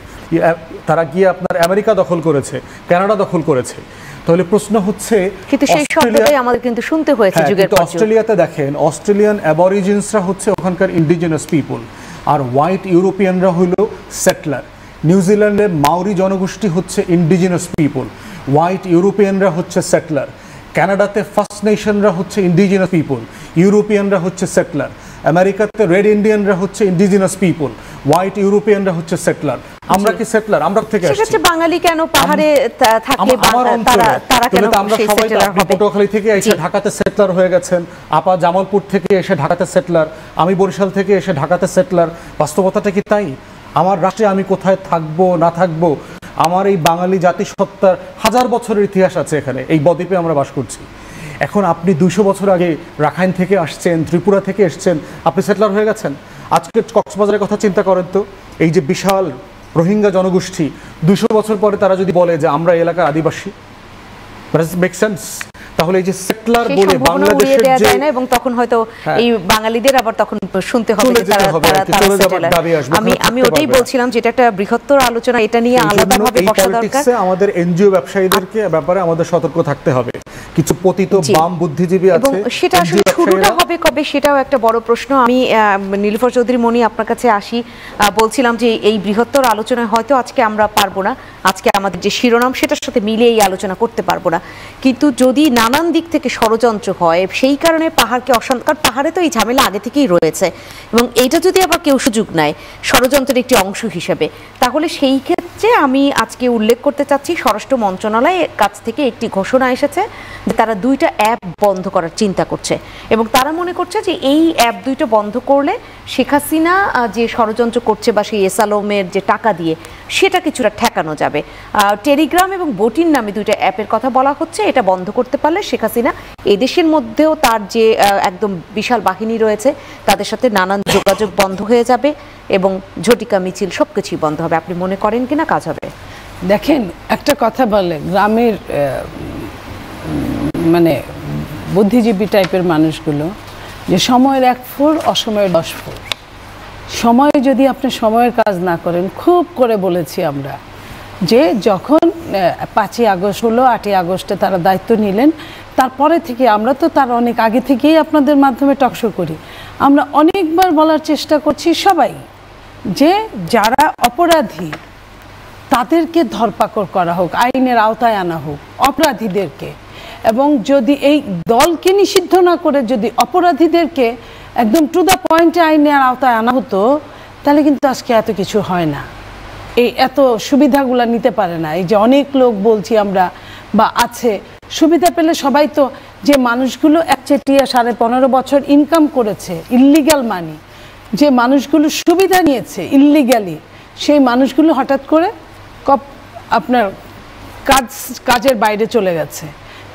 তারা গিয়ে আপনার আমেরিকা দখল করেছে, কানাডা দখল করেছে। তাহলে প্রশ্ন হচ্ছে, কিন্তু সেই শব্দটাই আমাদের কিন্তু শুনতে হয়েছে যুগের পর যুগ। অস্ট্রেলিয়াতে দেখেন, অস্ট্রেলিয়ান অ্যাবরিজিনসরা হচ্ছে ওখানকার ইন্ডিজিনাস পিপল, আর হোয়াইট ইউরোপিয়ানরা হলো সেটলার। নিউজিল্যান্ডের মাউরি জনগোষ্ঠী হচ্ছে ইন্ডিজিনাস পিপল, হোয়াইট ইউরোপিয়ানরা হচ্ছে সেটলার। কানাডাতে ফার্স্ট নেশনরা হচ্ছে ইন্ডিজিনাস পিপল, ইউরোপিয়ানরা হচ্ছে সেটলার। আমেরিকাতে রেড ইন্ডিয়ানরা হচ্ছে ইন্ডিজিনাস পিপল, হোয়াইট ইউরোপিয়ানরা হচ্ছে সেটলার। আমরা কি সেটলার? আমরা থেকে আসছি। সেক্ষেত্রে বাঙালি কেন পাহাড়ে থাকে? তারা কেন? আমরা সবাই পটুয়াখালী থেকে এসে ঢাকাতে সেটলার হয়ে গেছেন, আপা জামালপুর থেকে এসে ঢাকাতে সেটলার, আমি বরিশাল থেকে এসে ঢাকাতে সেটলার। বাস্তবতাটা কি তাই? আমার রাষ্ট্রে আমি কোথায় থাকবো না থাকবো, আমার এই বাঙালি জাতিসত্তার হাজার বছরের ইতিহাস আছে এখানে, এই বদ্বীপে আমরা বাস করছি। এখন আপনি 200 বছর আগে রাখাইন থেকে আসছেন, ত্রিপুরা থেকে এসছেন, আপনি সেটলার হয়ে গেছেন। আজকে কক্সবাজারের কথা চিন্তা করেন তো, এই যে বিশাল রোহিঙ্গা জনগোষ্ঠী, 200 বছর পরে তারা যদি বলে যে আমরা এলাকার আদিবাসী, মেক সেন্স? তাহলে এই যে সেটলার বলে বাংলাদেশের যে, এবং তখন হয়তো এই বাঙালিদের আবার তখন শুনতে হবে যে আমি ওটাই বলছিলাম, যেটা একটা বৃহত্তর আলোচনা, এটা নিয়ে আলাদাভাবে বসা দরকার। আমাদের এনজিও ব্যবসায়ীদেরকে ব্যাপারে আমাদের সতর্ক থাকতে হবে। কিছু পতিত বাম বুদ্ধিজীবী আছে, এবং সেটা আসলে শুরুটা হবে কবে সেটাও একটা বড় প্রশ্ন। আমি নীলুফার চৌধুরী মনি আপনার কাছে আসি, বলছিলাম যে এই বৃহত্তর আলোচনায় হয়তো আজকে আমরা পারবো না, আজকে আমাদের যে শিরোনাম সেটার সাথে মিলে এই আলোচনা করতে পারবো না। কিন্তু যদি নানান দিক থেকে ষড়যন্ত্র হয়, সেই কারণে পাহাড়কে অশান্ত, কারণ পাহাড়ে তো এই ঝামেলা আগে থেকেই রয়েছে, এবং এইটা যদি আবার কেউ সুযোগ নেয় ষড়যন্ত্রের একটি অংশ হিসেবে, তাহলে সেই ক্ষেত্রে আমি আজকে উল্লেখ করতে চাচ্ছি স্বরাষ্ট্র মন্ত্রণালয়ের কাছ থেকে একটি ঘোষণা এসেছে যে তারা 2টা অ্যাপ বন্ধ করার চিন্তা করছে, এবং তারা মনে করছে যে এই অ্যাপ 2টা বন্ধ করলে শেখ হাসিনা যে ষড়যন্ত্র করছে বা সেই এসালোমের যে টাকা দিয়ে সেটা কিছুটা ঠেকানো যাবে। টেলিগ্রাম এবং বটিন নামে 2টা অ্যাপের কথা বলা হচ্ছে, এটা বন্ধ করতে পারলে শেখ হাসিনা এদেশের মধ্যেও তার যে একদম বিশাল বাহিনী রয়েছে তাদের সাথে নানান যোগাযোগ বন্ধ হয়ে যাবে এবং ঝটিকা মিছিল সবকিছুই বন্ধ হবে। আপনি মনে করেন কিনা কাজ হবে? দেখেন, একটা কথা বলে, গ্রামের মানে বুদ্ধিজীবী টাইপের মানুষগুলো, যে সময়ের 1 ফুর অসময়ের 10 ফুর। সময়ে যদি আপনি সময়ের কাজ না করেন, খুব করে বলেছি আমরা যে যখন 5ই আগস্ট হলো, 8ই আগস্টে তারা দায়িত্ব নিলেন, তারপরে থেকে আমরা তো তার অনেক আগে থেকেই আপনাদের মাধ্যমে টকশো করি, আমরা অনেকবার বলার চেষ্টা করছি সবাই যে যারা অপরাধী তাদেরকে ধরপাকড় করা হোক, আইনের আওতায় আনা হোক অপরাধীদেরকে, এবং যদি এই দলকে নিষিদ্ধ না করে যদি অপরাধীদেরকে একদম টু দ্য পয়েন্টে আইনের আওতায় আনা হতো, তাহলে কিন্তু আজকে এত কিছু হয় না, এই এত সুবিধাগুলো নিতে পারে না। এই যে অনেক লোক বলছি আমরা বা আছে, সুবিধা পেলে সবাই তো, যে মানুষগুলো একচেটিয়া 15.5 বছর ইনকাম করেছে ইল্লিগাল মানি, যে মানুষগুলো সুবিধা নিয়েছে ইল্লিগালি, সেই মানুষগুলো হঠাৎ করে আপনার কাজের বাইরে চলে গেছে।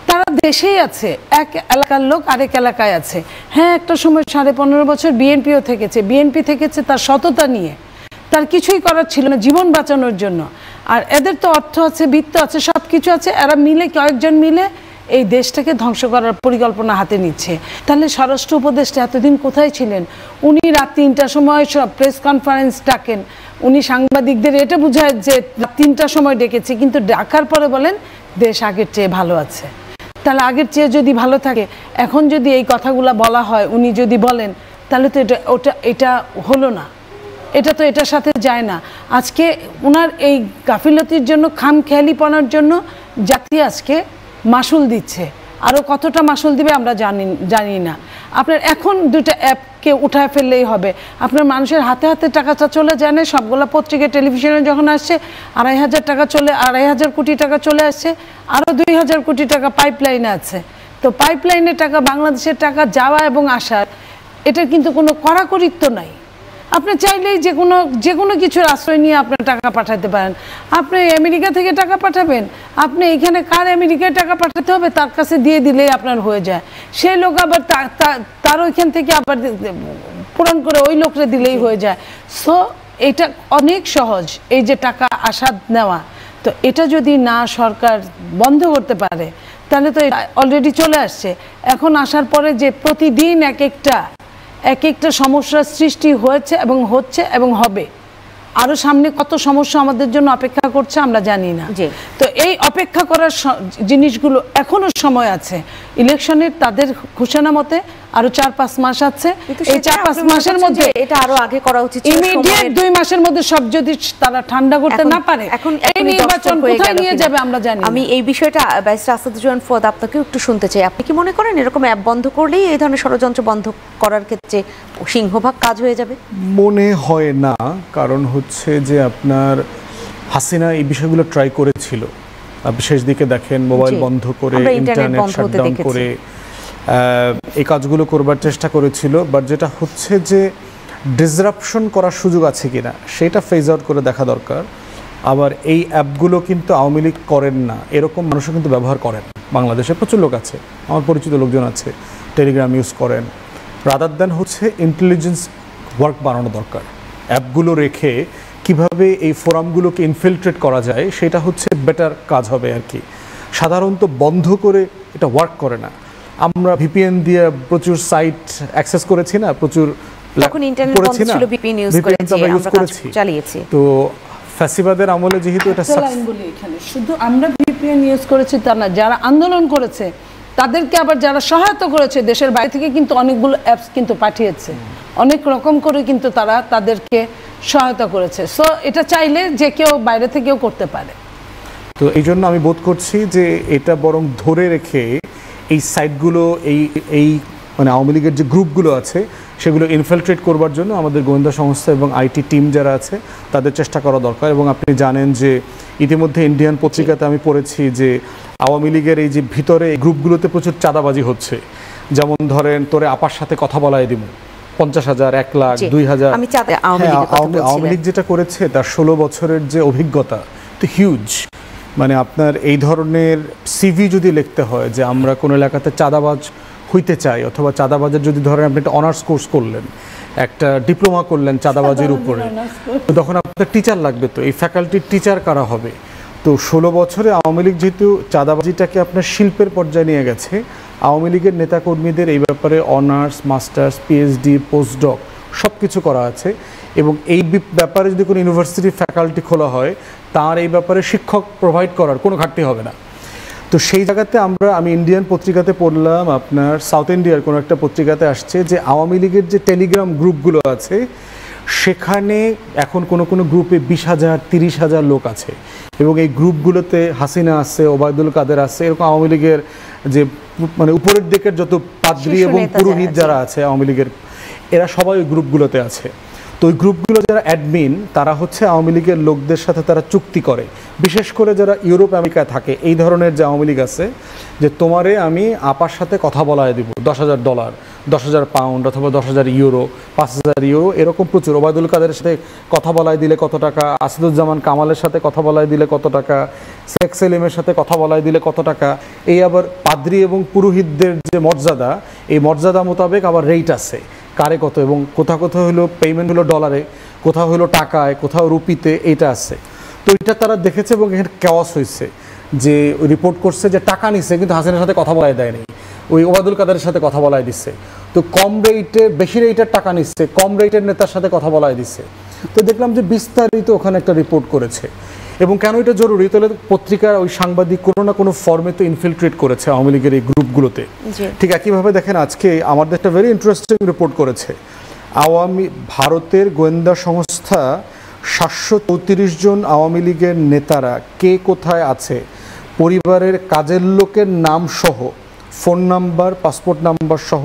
তারা দেশেই আছে, এক এলাকার লোক আরেক এলাকায় আছে। হ্যাঁ, একটা সময় 15.5 বছর বিএনপিও থেকেছে, বিএনপি থেকেছে তার সততা নিয়ে, তার কিছুই করার ছিল না জীবন বাঁচানোর জন্য। আর এদের তো অর্থ আছে, বিত্ত আছে, সব কিছু আছে, এরা মিলে কয়েকজন মিলে এই দেশটাকে ধ্বংস করার পরিকল্পনা হাতে নিচ্ছে। তাহলে স্বরাষ্ট্র উপদেষ্টা এতদিন কোথায় ছিলেন? উনি রাত 3টার সময় সব প্রেস কনফারেন্স ডাকেন, উনি সাংবাদিকদের এটা বুঝায় যে 3টার সময় ডেকেছে, কিন্তু ডাকার পরে বলেন দেশ আগের চেয়ে ভালো আছে। তাহলে আগের চেয়ে যদি ভালো থাকে, এখন যদি এই কথাগুলো বলা হয়, উনি যদি বলেন, তাহলে তো এটা হলো না, এটা তো এটার সাথে যায় না। আজকে ওনার এই গাফিলতির জন্য, খামখেয়ালিপনার জন্য জাতি আজকে মাসুল দিচ্ছে। আরও কতটা মাসুল দিবে আমরা জানি না। আপনার এখন 2টা অ্যাপকে উঠায় ফেললেই হবে, আপনার মানুষের হাতে হাতে টাকাটা চলে যায় না। সবগুলো পত্রিকা টেলিভিশনে যখন আসছে 2,500 টাকা 2,500 কোটি টাকা চলে আসছে, আরও 2,000 কোটি টাকা পাইপলাইনে আছে। তো পাইপলাইনের টাকা, বাংলাদেশের টাকা যাওয়া এবং আসার, এটার কিন্তু কোনো কড়াকড়িত্ব নাই। আপনি চাইলেই যে কোনো কিছুর আশ্রয় নিয়ে আপনার টাকা পাঠাতে পারেন। আপনি আমেরিকা থেকে টাকা পাঠাবেন, আপনি এখানে কার আমেরিকায় টাকা পাঠাতে হবে তার কাছে দিয়ে দিলেই আপনার হয়ে যায়। সেই লোক আবার তার ওইখান থেকে আবার পূরণ করে ওই লোকরে দিলেই হয়ে যায়। সো এটা অনেক সহজ, এই যে টাকা আসা নেওয়া। তো এটা যদি না সরকার বন্ধ করতে পারে, তাহলে তো অলরেডি চলে আসছে। এখন আসার পরে যে প্রতিদিন এক একটা সমস্যার সৃষ্টি হয়েছে এবং হচ্ছে এবং হবে, আরো সামনে কত সমস্যা আমাদের জন্য অপেক্ষা করছে আমরা জানি না। তো এই অপেক্ষা করার জিনিসগুলো এখনো সময় আছে। ইলেকশনের তাদের ঘোষণা মতে আরো 4-5 মাস আছে। এই 4-5 মাসের মধ্যে এটা আরো আগে করা উচিত, ইমিডিয়েট 2 মাসের মধ্যে সব যদি তারা ঠান্ডা করতে না পারে, এখন এই নির্বাচন কোথায় নিয়ে যাবে আমরা জানি। আমি এই বিষয়টা ব্যারিস্টার আসাদুজ্জামান ফুয়াদ আপনাকেও একটু শুনতে চাই। আপনি কি মনে করেন এরকম অ্যাপ বন্ধ করলেই এই ধরনের ষড়যন্ত্র বন্ধ করার ক্ষেত্রে সিংহভাগ কাজ হয়ে যাবে? মনে হয় না, কারণ হচ্ছে যে আপনার হাসিনা এই বিষয়গুলো ট্রাই করেছিল। আপনি শেষ দিকে দেখেন মোবাইল বন্ধ করে, ইন্টারনেট শাটডাউন করে এই কাজগুলো করবার চেষ্টা করেছিল। বাট যেটা হচ্ছে যে ডিসরাপশন করার সুযোগ আছে কিনা সেটা ফেজ আউট করে দেখা দরকার। আবার এই অ্যাপগুলো কিন্তু আওয়ামী লীগ করেন না, এরকম মানুষও কিন্তু ব্যবহার করেন। বাংলাদেশে প্রচুর লোক আছে, আমার পরিচিত লোকজন আছে, টেলিগ্রাম ইউজ করেন। রাদার দ্যান হচ্ছে ইন্টেলিজেন্স ওয়ার্ক বাড়ানো দরকার। অ্যাপগুলো রেখে কিভাবে এই ফোরামগুলোকে ইনফিল্ট্রেট করা যায় সেটা হচ্ছে বেটার কাজ হবে আর কি। সাধারণত বন্ধ করে এটা ওয়ার্ক করে না। আমরা ভিপিএন দিয়ে প্রচুর সাইট অ্যাক্সেস করেছি না, প্রচুর করেছি না, ভিপিএন ইউজ করেছি, চালিয়েছি। তো ফ্যাসিবাদের আমলে যেহেতু এটা বলি, এখানে শুধু আমরা ভিপিএন ইউজ করেছি তা না, যারা আন্দোলন করেছে তাদেরকে আবার যারা সহায়তা করেছে দেশের বাইরে থেকে কিন্তু অনেকগুলো অ্যাপস কিন্তু পাঠিয়েছে, অনেক রকম করে কিন্তু তারা তাদেরকে সহায়তা করেছে। সো এটা চাইলে যে কেউ বাইরে থেকেও করতে পারে। তো এই জন্য আমি বোধ করছি যে এটা বরং ধরে রেখে এই সাইটগুলো এই মানে আওয়ামী লীগের যে গ্রুপগুলো আছে সেগুলো ইনফিল্ট্রেট করবার জন্য আমাদের গোয়েন্দা সংস্থা এবং আইটি টিম যারা আছে তাদের চেষ্টা করা দরকার। এবং আপনি জানেন যে ইতিমধ্যে ইন্ডিয়ান পত্রিকাতে আমি পড়েছি যে আওয়ামী লীগের এই যে ভিতরে এই গ্রুপগুলোতে প্রচুর চাঁদাবাজি হচ্ছে। যেমন ধরেন তোরে আপার সাথে কথা বলায় দিব 50,000, 1 লাখ, 2,000। আওয়ামী লীগ যেটা করেছে তার 16 বছরের যে অভিজ্ঞতা তো হিউজ। মানে আপনার এই ধরনের সিভি যদি লিখতে হয় যে আমরা কোনো এলাকাতে চাঁদাবাজ হইতে চাই, অথবা চাঁদাবাজের যদি ধরেন আপনি একটা অনার্স কোর্স করলেন, একটা ডিপ্লোমা করলেন চাঁদাবাজির উপরে, তখন আপনার টিচার লাগবে। তো এই ফ্যাকাল্টির টিচার কারা হবে? তো 16 বছরে আওয়ামী লীগ যেহেতু চাঁদাবাজিটাকে আপনার শিল্পের পর্যায়ে নিয়ে গেছে, আওয়ামী লীগের নেতাকর্মীদের এই ব্যাপারে অনার্স, মাস্টার্স, পিএইচডি, পোস্টডক সব কিছু করা আছে, এবং এই ব্যাপারে যদি কোনো ইউনিভার্সিটি ফ্যাকাল্টি খোলা হয় তার এই ব্যাপারে শিক্ষক প্রোভাইড করার কোনো ঘাটতি হবে না। তো সেই জায়গাতে আমি ইন্ডিয়ান পত্রিকাতে পড়লাম, আপনার সাউথ ইন্ডিয়ার কোনো একটা পত্রিকাতে আসছে যে আওয়ামী লীগের যে টেলিগ্রাম গ্রুপগুলো আছে সেখানে এখন কোনো গ্রুপে 20,000 30,000 লোক আছে, এবং এই গ্রুপগুলোতে হাসিনা আছে, ওবায়দুল কাদের আছে, এরকম আওয়ামী লীগের যে মানে উপরের দিকের যত পাদ্রী এবং পুরোহিত যারা আছে আওয়ামী লীগের, এরা সবাই ওই গ্রুপগুলোতে আছে। তো ওই গ্রুপগুলো যারা অ্যাডমিন তারা হচ্ছে আওয়ামী লীগের লোকদের সাথে তারা চুক্তি করে, বিশেষ করে যারা ইউরোপ আমেরিকায় থাকে এই ধরনের যে আওয়ামী লীগ আছে, যে তোমারে আমি আপার সাথে কথা বলায় দিব $10,000, 10,000 পাউন্ড অথবা 10,000 ইউরো, 5,000 ইউরো, এরকম প্রচুর। ওবায়দুল কাদের সাথে কথা বলায় দিলে কত টাকা, আসাদুজ্জামান কামালের সাথে কথা বলায় দিলে কত টাকা, শেখ সেলিমের সাথে কথা বলায় দিলে কত টাকা। এই আবার পাদ্রী এবং পুরোহিতদের যে মর্যাদা, এই মর্যাদা মোতাবেক আবার রেট আছে কারে কত, এবং কোথাও কোথাও হলো পেমেন্ট হলো ডলারে, কোথাও হলো টাকায়, কোথাও রুপিতে, এইটা আছে। তো এটা তারা দেখেছে এবং এখানে কেওয়াস হয়েছে, যে রিপোর্ট করছে যে টাকা নিচ্ছে কিন্তু হাসিনার সাথে কথা বলায় দেয়নি, ওই ওবায়দুল কাদের সাথে কথা বলায় দিচ্ছে। তো কম রেটে বেশি রেটের টাকা নিচ্ছে, কম রেটের নেতার সাথে কথা বলায় দিচ্ছে। তো দেখলাম যে বিস্তারিত ওখানে একটা রিপোর্ট করেছে। এবং কেন এটা জরুরি, তাহলে পত্রিকার ওই সাংবাদিক কোনো না কোনো ফর্মে তো ইনফিলট্রেট করেছে আওয়ামী লীগের এই গ্রুপগুলোতে। ঠিক একইভাবে দেখেন আজকে আমাদের একটা ভেরি ইন্টারেস্টিং রিপোর্ট করেছে ভারতের গোয়েন্দা সংস্থা 734 জন আওয়ামী লীগের নেতারা কে কোথায় আছে, পরিবারের কাজের লোকের নাম সহ, ফোন নাম্বার, পাসপোর্ট নাম্বার সহ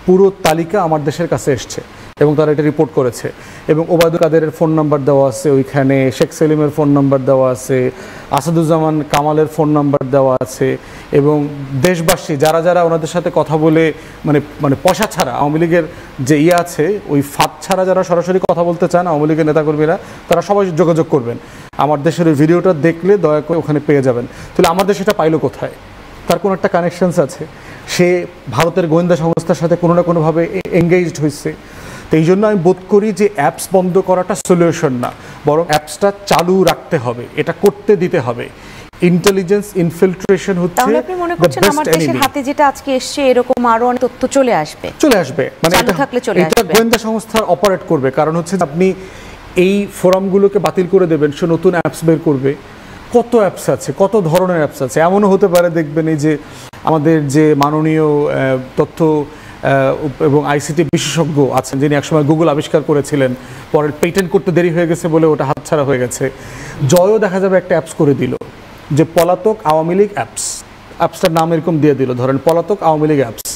পুরো তালিকা আমার দেশের কাছে এসছে, এবং তারা এটা রিপোর্ট করেছে। এবং ওবায়দুল কাদেরের ফোন নাম্বার দেওয়া আছে ওইখানে, শেখ সেলিমের ফোন নাম্বার দেওয়া আছে, আসাদুজ্জামান কামালের ফোন নাম্বার দেওয়া আছে, এবং দেশবাসী যারা যারা ওনাদের সাথে কথা বলে মানে পয়সা ছাড়া আওয়ামী লীগের যে আছে ওই ফাঁদ ছাড়া যারা সরাসরি কথা বলতে চান আওয়ামী লীগের নেতাকর্মীরা, তারা সবাই যোগাযোগ করবেন। আমার দেশের ওই ভিডিওটা দেখলে দয়া করে ওখানে পেয়ে যাবেন। তাহলে আমাদের সেটা পাইলো কোথায়? তার কোনো একটা কানেকশনস আছে, সে ভারতের গোয়েন্দা সংস্থার সাথে কোনো না কোনোভাবে এঙ্গেজড হয়েছে। তো এই জন্য আমি বোধ করি যে অ্যাপস বন্ধ করাটা সলিউশন না, বরং অ্যাপসটা চালু রাখতে হবে, এটা করতে দিতে হবে। ইন্টেলিজেন্স ইনফিলট্রেশন হচ্ছে, তাহলে আপনি মনে করছেন আমার দেশের হাতে যেটা আজকে এসছে এরকম আরো অনেক তথ্য চলে আসবে, মানে এটা গোয়েন্দা সংস্থার অপারেট করবে। কারণ হচ্ছে আপনি এই ফোরামগুলোকে বাতিল করে দেবেন, সে নতুন অ্যাপস বের করবে। কত অ্যাপস আছে, কত ধরনের অ্যাপস আছে। এমনও হতে পারে দেখবেন এই যে আমাদের যে মাননীয় তথ্য এবং আইসিটি বিশেষজ্ঞ আছেন, যিনি একসময় গুগল আবিষ্কার করেছিলেন, পরে পেটেন্ট করতে দেরি হয়ে গেছে বলে ওটা হাতছাড়া হয়ে গেছে। জয়ও দেখা যাবে একটা অ্যাপস করে দিল যে পলাতক আওয়ামী লীগ অ্যাপসটার নাম এরকম দিয়ে দিল, ধরেন পলাতক আওয়ামী লীগ অ্যাপস,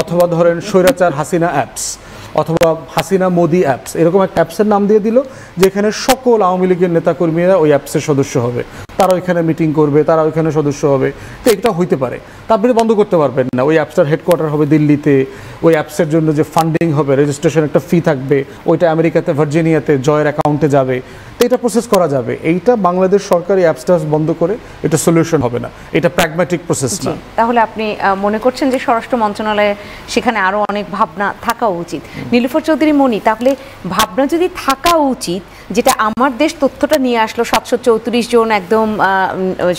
অথবা ধরেন স্বৈরাচার হাসিনা অ্যাপস, অথবা হাসিনা মোদি অ্যাপস, এরকম একটা অ্যাপসের নাম দিয়ে দিল, যেখানে সকল আওয়ামী লীগের নেতাকর্মীরা ওই অ্যাপসের সদস্য হবে, তারা ওইখানে মিটিং করবে, তারা ওইখানে সদস্য হবে। তো এটা হইতে পারে, তারপরে বন্ধ করতে পারবেন না। ওই অ্যাপসটার হেডকোয়ার্টার হবে দিল্লিতে, ওই অ্যাপসের জন্য যে ফান্ডিং হবে, রেজিস্ট্রেশন একটা ফি থাকবে, ওইটা আমেরিকাতে ভার্জিনিয়াতে জয়ের অ্যাকাউন্টে যাবে, তো এটা প্রসেস করা যাবে। এইটা বাংলাদেশ সরকারি অ্যাপসটা বন্ধ করে এটা সলিউশন হবে না, এটা প্র্যাগম্যাটিক প্রসেস না। তাহলে আপনি মনে করছেন যে স্বরাষ্ট্র মন্ত্রণালয়ে সেখানে আরো অনেক ভাবনা থাকা উচিত। নীলুফার চৌধুরী মনি, তাহলে ভাবনা যদি থাকা উচিত, যেটা আমার দেশ তথ্যটা নিয়ে আসলো 734 জন একদম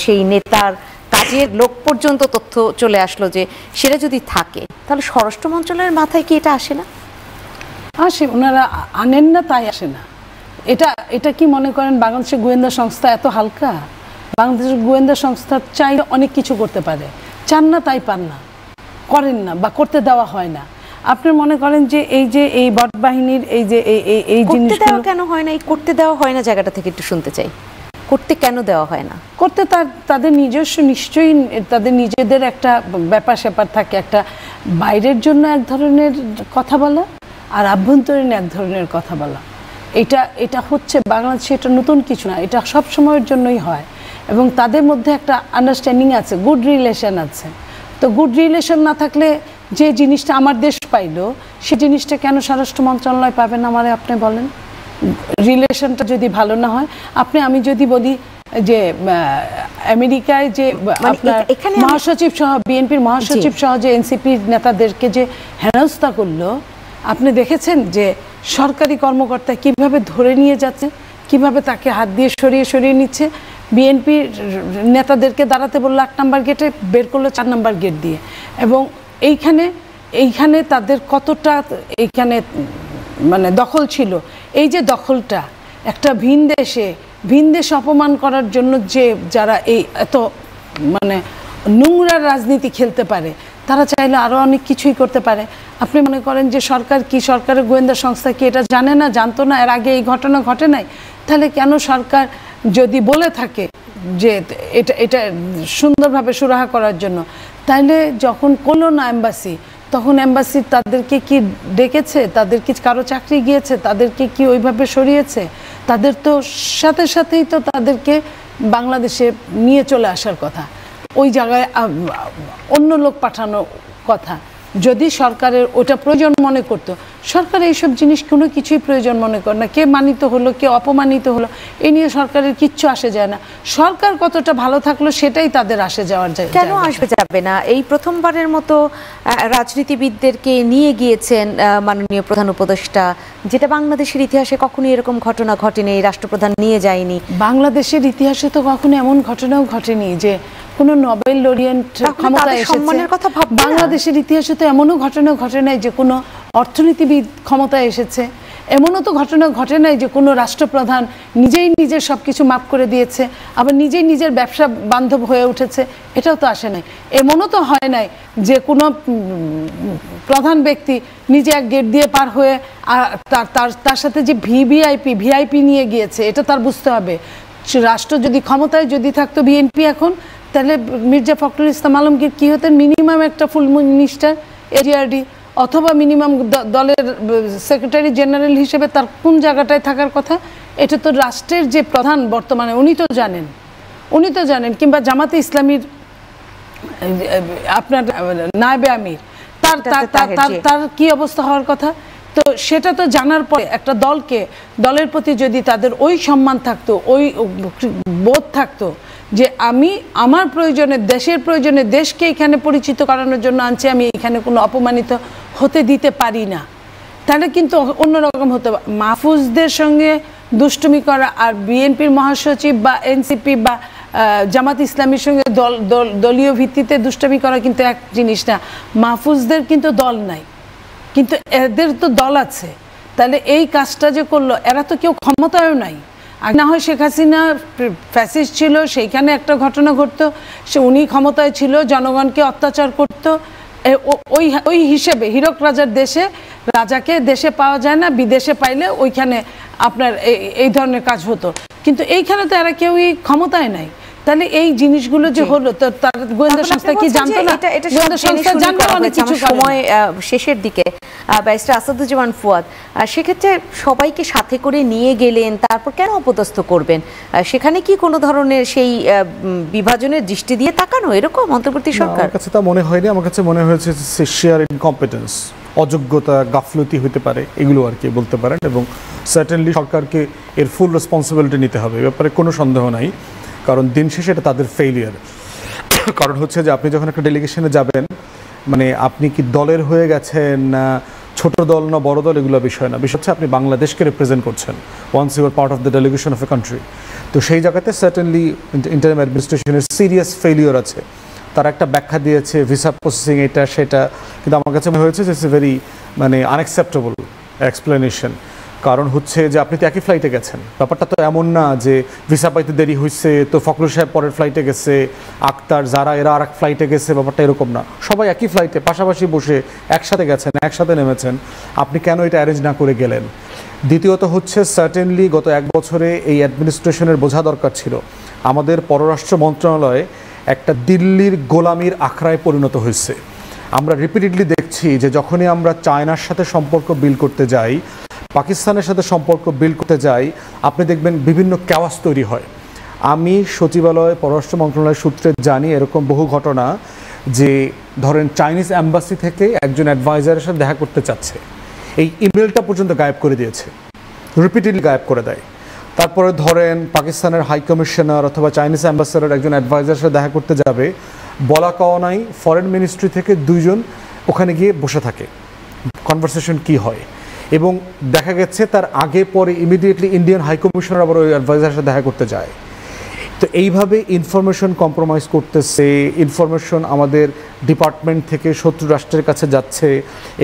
সেই নেতার কাজের লোক পর্যন্ত তথ্য চলে আসলো, যে সেটা যদি থাকে তাহলে স্বরাষ্ট্র মন্ত্রণালয়ের মাথায় কি এটা আসে না? আসে, ওনারা আনেন না তাই আসে না। এটা কি মনে করেন বাংলাদেশের গোয়েন্দা সংস্থা এত হালকা? বাংলাদেশের গোয়েন্দা সংস্থা চাইলে অনেক কিছু করতে পারে, চান না তাই পান না, করেন না বা করতে দেওয়া হয় না। আপনি মনে করেন যে এই বট বাহিনীর এই জিনিসগুলো কেন হয় না? এই করতে দেওয়া হয় না জায়গাটা থেকে একটু শুনতে চাই, করতে কেন দেওয়া হয় না? করতে তাদের নিজস্ব নিশ্চয়ই তাদের নিজেদের একটা ব্যাপার স্যাপার থাকে, একটা বাইরের জন্য এক ধরনের কথা বলা আর আভ্যন্তরীণ এক ধরনের কথা বলা। এটা হচ্ছে বাংলাদেশে, এটা নতুন কিছু না, এটা সব সময়ের জন্যই হয়। এবং তাদের মধ্যে একটা আন্ডারস্ট্যান্ডিং আছে, গুড রিলেশন আছে। তো গুড রিলেশন না থাকলে যে জিনিসটা আমার দেশ পাইলো সে জিনিসটা কেন স্বরাষ্ট্র মন্ত্রণালয় পাবে না? আমারে আপনি বলেন, রিলেশনটা যদি ভালো না হয়। আমি যদি বলি যে আমেরিকায় যে মহাসচিব সহ বিএনপির মহাসচিব সহ যে এনসিপির নেতাদেরকে যে হেনস্থা করলো, আপনি দেখেছেন যে সরকারি কর্মকর্তা কিভাবে ধরে নিয়ে যাচ্ছে, কিভাবে তাকে হাত দিয়ে সরিয়ে নিচ্ছে। বিএনপির নেতাদেরকে দাঁড়াতে বললো 1 নম্বর গেটে, বের করলো 4 নম্বর গেট দিয়ে। এবং এইখানে তাদের কতটা এইখানে মানে দখল ছিল। এই যে দখলটা একটা ভিন দেশ অপমান করার জন্য যে যারা এই এত মানে নোংরা রাজনীতি খেলতে পারে, তারা চাইলে আরও অনেক কিছুই করতে পারে। আপনি মনে করেন যে সরকারের গোয়েন্দা সংস্থা কি এটা জানে না, জানতো না, এর আগে এই ঘটনা ঘটে নাই? তাহলে কেন সরকার যদি বলে থাকে যে এটা সুন্দরভাবে সুরাহা করার জন্য, তাইলে যখন কোনো না এম্বাসি, তখন এম্বাসি তাদেরকে কি ডেকেছে? তাদের কি কারো চাকরি গিয়েছে? তাদেরকে কি ওইভাবে সরিয়েছে? তাদের তো সাথেই তো তাদেরকে বাংলাদেশে নিয়ে চলে আসার কথা, ওই জায়গায় অন্য লোক পাঠানো কথা। যদি সরকারের ওটা প্রয়োজন মনে করতো, সরকার এইসব জিনিস কোনো কিছুই প্রয়োজন মনে করে না। কে মানিত হলো, কে অপমানিত হলো, এ নিয়ে সরকারের কিচ্ছু আসে যায় না। সরকার কতটা ভালো থাকলো সেটাই তাদের আসে যাওয়ার যায়। কেন আসবে যাবে না? এই প্রথমবারের মতো রাজনীতিবিদদেরকে নিয়ে গিয়েছেন মাননীয় প্রধান উপদেষ্টা, যেটা বাংলাদেশের ইতিহাসে কখনোই এরকম ঘটনা ঘটেনি, রাষ্ট্রপ্রধান নিয়ে যায়নি। বাংলাদেশের ইতিহাসে তো কখনো এমন ঘটনাও ঘটেনি যে কোনো নোবেল লরিয়েট ক্ষমতায় এসেছে। বাংলাদেশের ইতিহাসে তো এমনও ঘটনা ঘটে নাই যে কোনো অর্থনীতিবিদ ক্ষমতায় এসেছে। এমনও তো ঘটনা ঘটে নাই যে কোনো রাষ্ট্রপ্রধান নিজের সব কিছু মাফ করে দিয়েছে, আবার নিজের ব্যবসা বান্ধব হয়ে উঠেছে। এটাও তো আসে নাই। এমনও তো হয় নাই যে কোনো প্রধান ব্যক্তি নিজে এক গেট দিয়ে পার হয়ে তার সাথে যে ভিআইপি নিয়ে গিয়েছে, এটা তার বুঝতে হবে। রাষ্ট্র যদি ক্ষমতায় যদি থাকতো বিএনপি এখন, তাহলে মির্জা ফখরুল ইসলাম আলমগীর কী হতেন? মিনিমাম একটা ফুল মিনিস্টার এরিআরডি, অথবা মিনিমাম দলের সেক্রেটারি জেনারেল হিসেবে তার কোন জায়গাটায় থাকার কথা। এটা তো রাষ্ট্রের যে প্রধান বর্তমানে উনি তো জানেন। কিংবা জামাতে ইসলামীর আপনার নায়েবে আমির, তার কি অবস্থা হওয়ার কথা। তো সেটা তো জানার পরে একটা দলের প্রতি যদি তাদের ওই সম্মান থাকতো, ওই বোধ থাকতো যে আমি আমার প্রয়োজনে, দেশের প্রয়োজনে, দেশকে এখানে পরিচিত করানোর জন্য আনছি, আমি এখানে কোনো অপমানিত হতে দিতে পারি না, তাহলে কিন্তু অন্যরকম হতে। মাহফুজদের সঙ্গে দুষ্টুমি করা আর বিএনপির মহাসচিব বা এনসিপি বা জামাত ইসলামীর সঙ্গে দলীয় ভিত্তিতে দুষ্টুমি করা কিন্তু এক জিনিস না। মাহফুজদের কিন্তু দল নাই, কিন্তু এদের তো দল আছে। তাহলে এই কাজটা যে করলো, এরা তো কেউ ক্ষমতায়ও নাই। আর না হয় শেখ হাসিনা ফ্যাসিস্ট ছিল, সেইখানে একটা ঘটনা ঘটতো, উনি ক্ষমতায় ছিল, জনগণকে অত্যাচার করতো। ওই হিসেবে হীরক রাজার দেশে রাজাকে দেশে পাওয়া যায় না, বিদেশে পাইলে ওইখানে আপনার এই ধরনের কাজ হতো। কিন্তু এইখানে তো এরা কেউই ক্ষমতায় নাই। তাহলে এই জিনিসগুলো যে হলো, তো তার গোয়েন্দা সংস্থা কি জানতো না? গোয়েন্দা সংস্থা জানতো অনেক কিছু। সময় শেষের দিকে ব্যারিস্টার আসাদুজ্জামান ফুয়াদ, সেক্ষেত্রে সবাইকে সাথে করে নিয়ে গেলেন, তারপর কেন অপদস্থ করবেন? সেখানে কি কোনো ধরনের সেই বিভাজনের দৃষ্টি দিয়ে তাকানো এরকম অন্তর্বর্তী সরকার? আমার কাছে তা মনে হয়নি। আমার কাছে মনে হয়েছে শেয়ার ইনকম্পিটেন্স, অযোগ্যতা, গাফলতি হতে পারে, এগুলো আর কি বলতে পারেন। এবং সার্টেনলি সরকারকে এর ফুল রেসপন্সিবিলিটি নিতে হবে, ব্যাপারে কোনো সন্দেহ নাই। কারণ দিন শেষে এটা তাদের ফেইলিয়ার। কারণ হচ্ছে যে আপনি যখন একটা ডেলিগেশনে যাবেন, মানে আপনি কি দলের হয়ে গেছেন না ছোট দল না বড় দল, এগুলো বিষয় না। বিষয় হচ্ছে আপনি বাংলাদেশকে রিপ্রেজেন্ট করছেন, once you are part of the delegation of a country. তো সেই জায়গাতে সার্টেনলি ইন্টারিম অ্যাডমিনিস্ট্রেশনের সিরিয়াস ফেইলিওর আছে। তারা একটা ব্যাখ্যা দিয়েছে ভিসা প্রসেসিং এটা সেটা, কিন্তু আমার কাছে মনে হয়েছে যে ইটস এ ভেরি মানে আনএক্সেপ্টেবল এক্সপ্লেনেশন। কারণ হচ্ছে যে আপনি তো একই ফ্লাইটে গেছেন, ব্যাপারটা তো এমন না যে ভিসা পাইতে দেরি হয়েছে তো ফখরুল সাহেব পরের ফ্লাইটে গেছে, আক্তার যারা এরা আর এক ফ্লাইটে গেছে, ব্যাপারটা এরকম না। সবাই একই ফ্লাইটে পাশাপাশি বসে একসাথে গেছেন, একসাথে নেমেছেন, আপনি কেন এটা অ্যারেঞ্জ না করে গেলেন? দ্বিতীয়ত হচ্ছে সার্টেনলি গত এক বছরে এই অ্যাডমিনিস্ট্রেশনের বোঝা দরকার ছিল আমাদের পররাষ্ট্র মন্ত্রণালয় একটা দিল্লির গোলামির আখড়ায় পরিণত হয়েছে। আমরা রিপিটেডলি দেখছি যে যখনই আমরা চায়নার সাথে সম্পর্ক বিল্ড করতে যাই, পাকিস্তানের সাথে সম্পর্ক বিল্ড করতে যাই, আপনি দেখবেন বিভিন্ন ক্যাওয়াস তৈরি হয়। আমি সচিবালয় পররাষ্ট্র মন্ত্রণালয়ের সূত্রে জানি এরকম বহু ঘটনা যে ধরেন চাইনিজ অ্যাম্বাসি থেকে একজন অ্যাডভাইজারের সাথে দেখা করতে চাচ্ছে, এই ইমেলটা পর্যন্ত গায়েব করে দিয়েছে, রিপিটেডলি গায়েব করে দেয়। তারপরে ধরেন পাকিস্তানের হাই কমিশনার অথবা চাইনিজ অ্যাম্বাসেডর একজন অ্যাডভাইজারের সাথে দেখা করতে যাবে, বলা কওয়া নাই, ফরেন মিনিস্ট্রি থেকে দুইজন ওখানে গিয়ে বসে থাকে, কনভারসেশন কি হয়। এবং দেখা গেছে তার আগে পরে ইমিডিয়েটলি ইন্ডিয়ান হাই কমিশনার আবার ওই অ্যাডভাইজারের সাথে দেখা করতে যায়। তো তো এইভাবে ইনফরমেশন কম্প্রোমাইজ করতেছে, ইনফরমেশন আমাদের ডিপার্টমেন্ট থেকে শত্রু রাষ্ট্রের কাছে যাচ্ছে,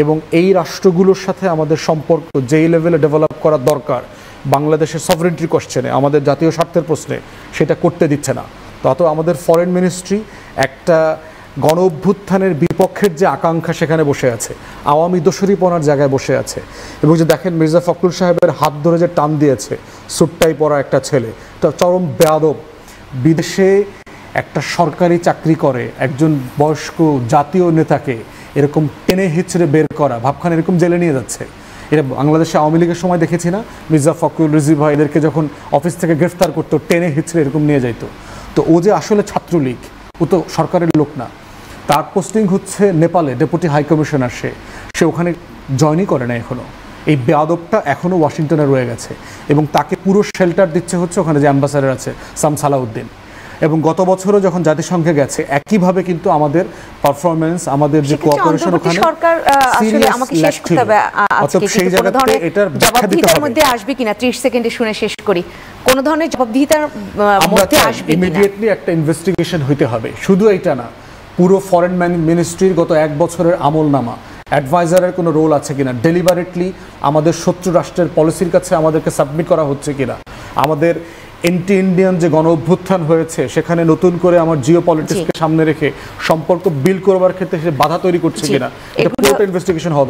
এবং এই রাষ্ট্রগুলোর সাথে আমাদের সম্পর্ক যেই লেভেলে ডেভেলপ করা দরকার বাংলাদেশের সভরেন্টি কোশ্চেনে, আমাদের জাতীয় স্বার্থের প্রশ্নে, সেটা করতে দিচ্ছে না। তত আমাদের ফরেন মিনিস্ট্রি একটা গণ অভ্যুত্থানের বিপক্ষের যে আকাঙ্ক্ষা সেখানে বসে আছে, আওয়ামী দোসরিপনার জায়গায় বসে আছে। এবং যে দেখেন মির্জা ফখরুল সাহেবের হাত ধরে যে টান দিয়েছে সুটটাই পরা একটা ছেলে, তা চরম বেয়াদব। বিদেশে একটা সরকারি চাকরি করে একজন বয়স্ক জাতীয় নেতাকে এরকম টেনে হিচড়ে বের করা, ভাবখান এরকম জেলে নিয়ে যাচ্ছে। এটা বাংলাদেশে আওয়ামী লীগের সময় দেখেছি না, মির্জা ফখরুল, রিজভী ভাই এদেরকে যখন অফিস থেকে গ্রেফতার করতো টেনে হিচড়ে এরকম নিয়ে যাইতো। তো ও যে আসলে ছাত্রলীগ, ও তো সরকারের লোক না। তার পোস্টিং হচ্ছে নেপালে, ডেপুটি হাই কমিশনার। সে ওখানে জয়েনই করে না এখনও। এই বেয়াদবটা এখনও ওয়াশিংটনে রয়ে গেছে, এবং তাকে পুরো শেল্টার দিচ্ছে হচ্ছে ওখানে যে অ্যাম্বাসাডার আছে সাম সালাউদ্দিন। এবং গত বছরও যখন জাতিসংঘে গেছে একইভাবে কিন্তু আমাদের পারফরমেন্স, আমাদের যে কোঅপারেশন ওখানে সরকার আসলে আমাকে শেষ করতে হবে আজকে, সেই জায়গাতে এটার ব্যাখ্যা দিতে জবাবদিহিতার হবে। মধ্যে আসবে কিনা 30 সেকেন্ডে শুনে শেষ করি। কোন ধরনের জবাবদিহিতার মধ্যে আসবে কিনা? ইমিডিয়েটলি একটা ইনভেস্টিগেশন হইতে হবে। শুধু এইটা না, পুরো ফরেন মিনিস্ট্রির গত 1 বছরের আমলনামা, অ্যাডভাইজারের কোনো রোল আছে কিনা, ডেলিভারেটলি আমাদের শত্রু রাষ্ট্রের পলিসির কাছে আমাদেরকে সাবমিট করা হচ্ছে কিনা, আমাদের এন্টি ইন্ডিয়ান যে গণ অভ্যুত্থান হয়েছে সেখানে নতুন করে আমার জিও পলিটিক্সকে সামনে রেখে সম্পর্ক বিল্ড করবার ক্ষেত্রে সে বাধা তৈরি করছে কিনা, এটা পুরোটা ইনভেস্টিগেশন হওয়া দরকার।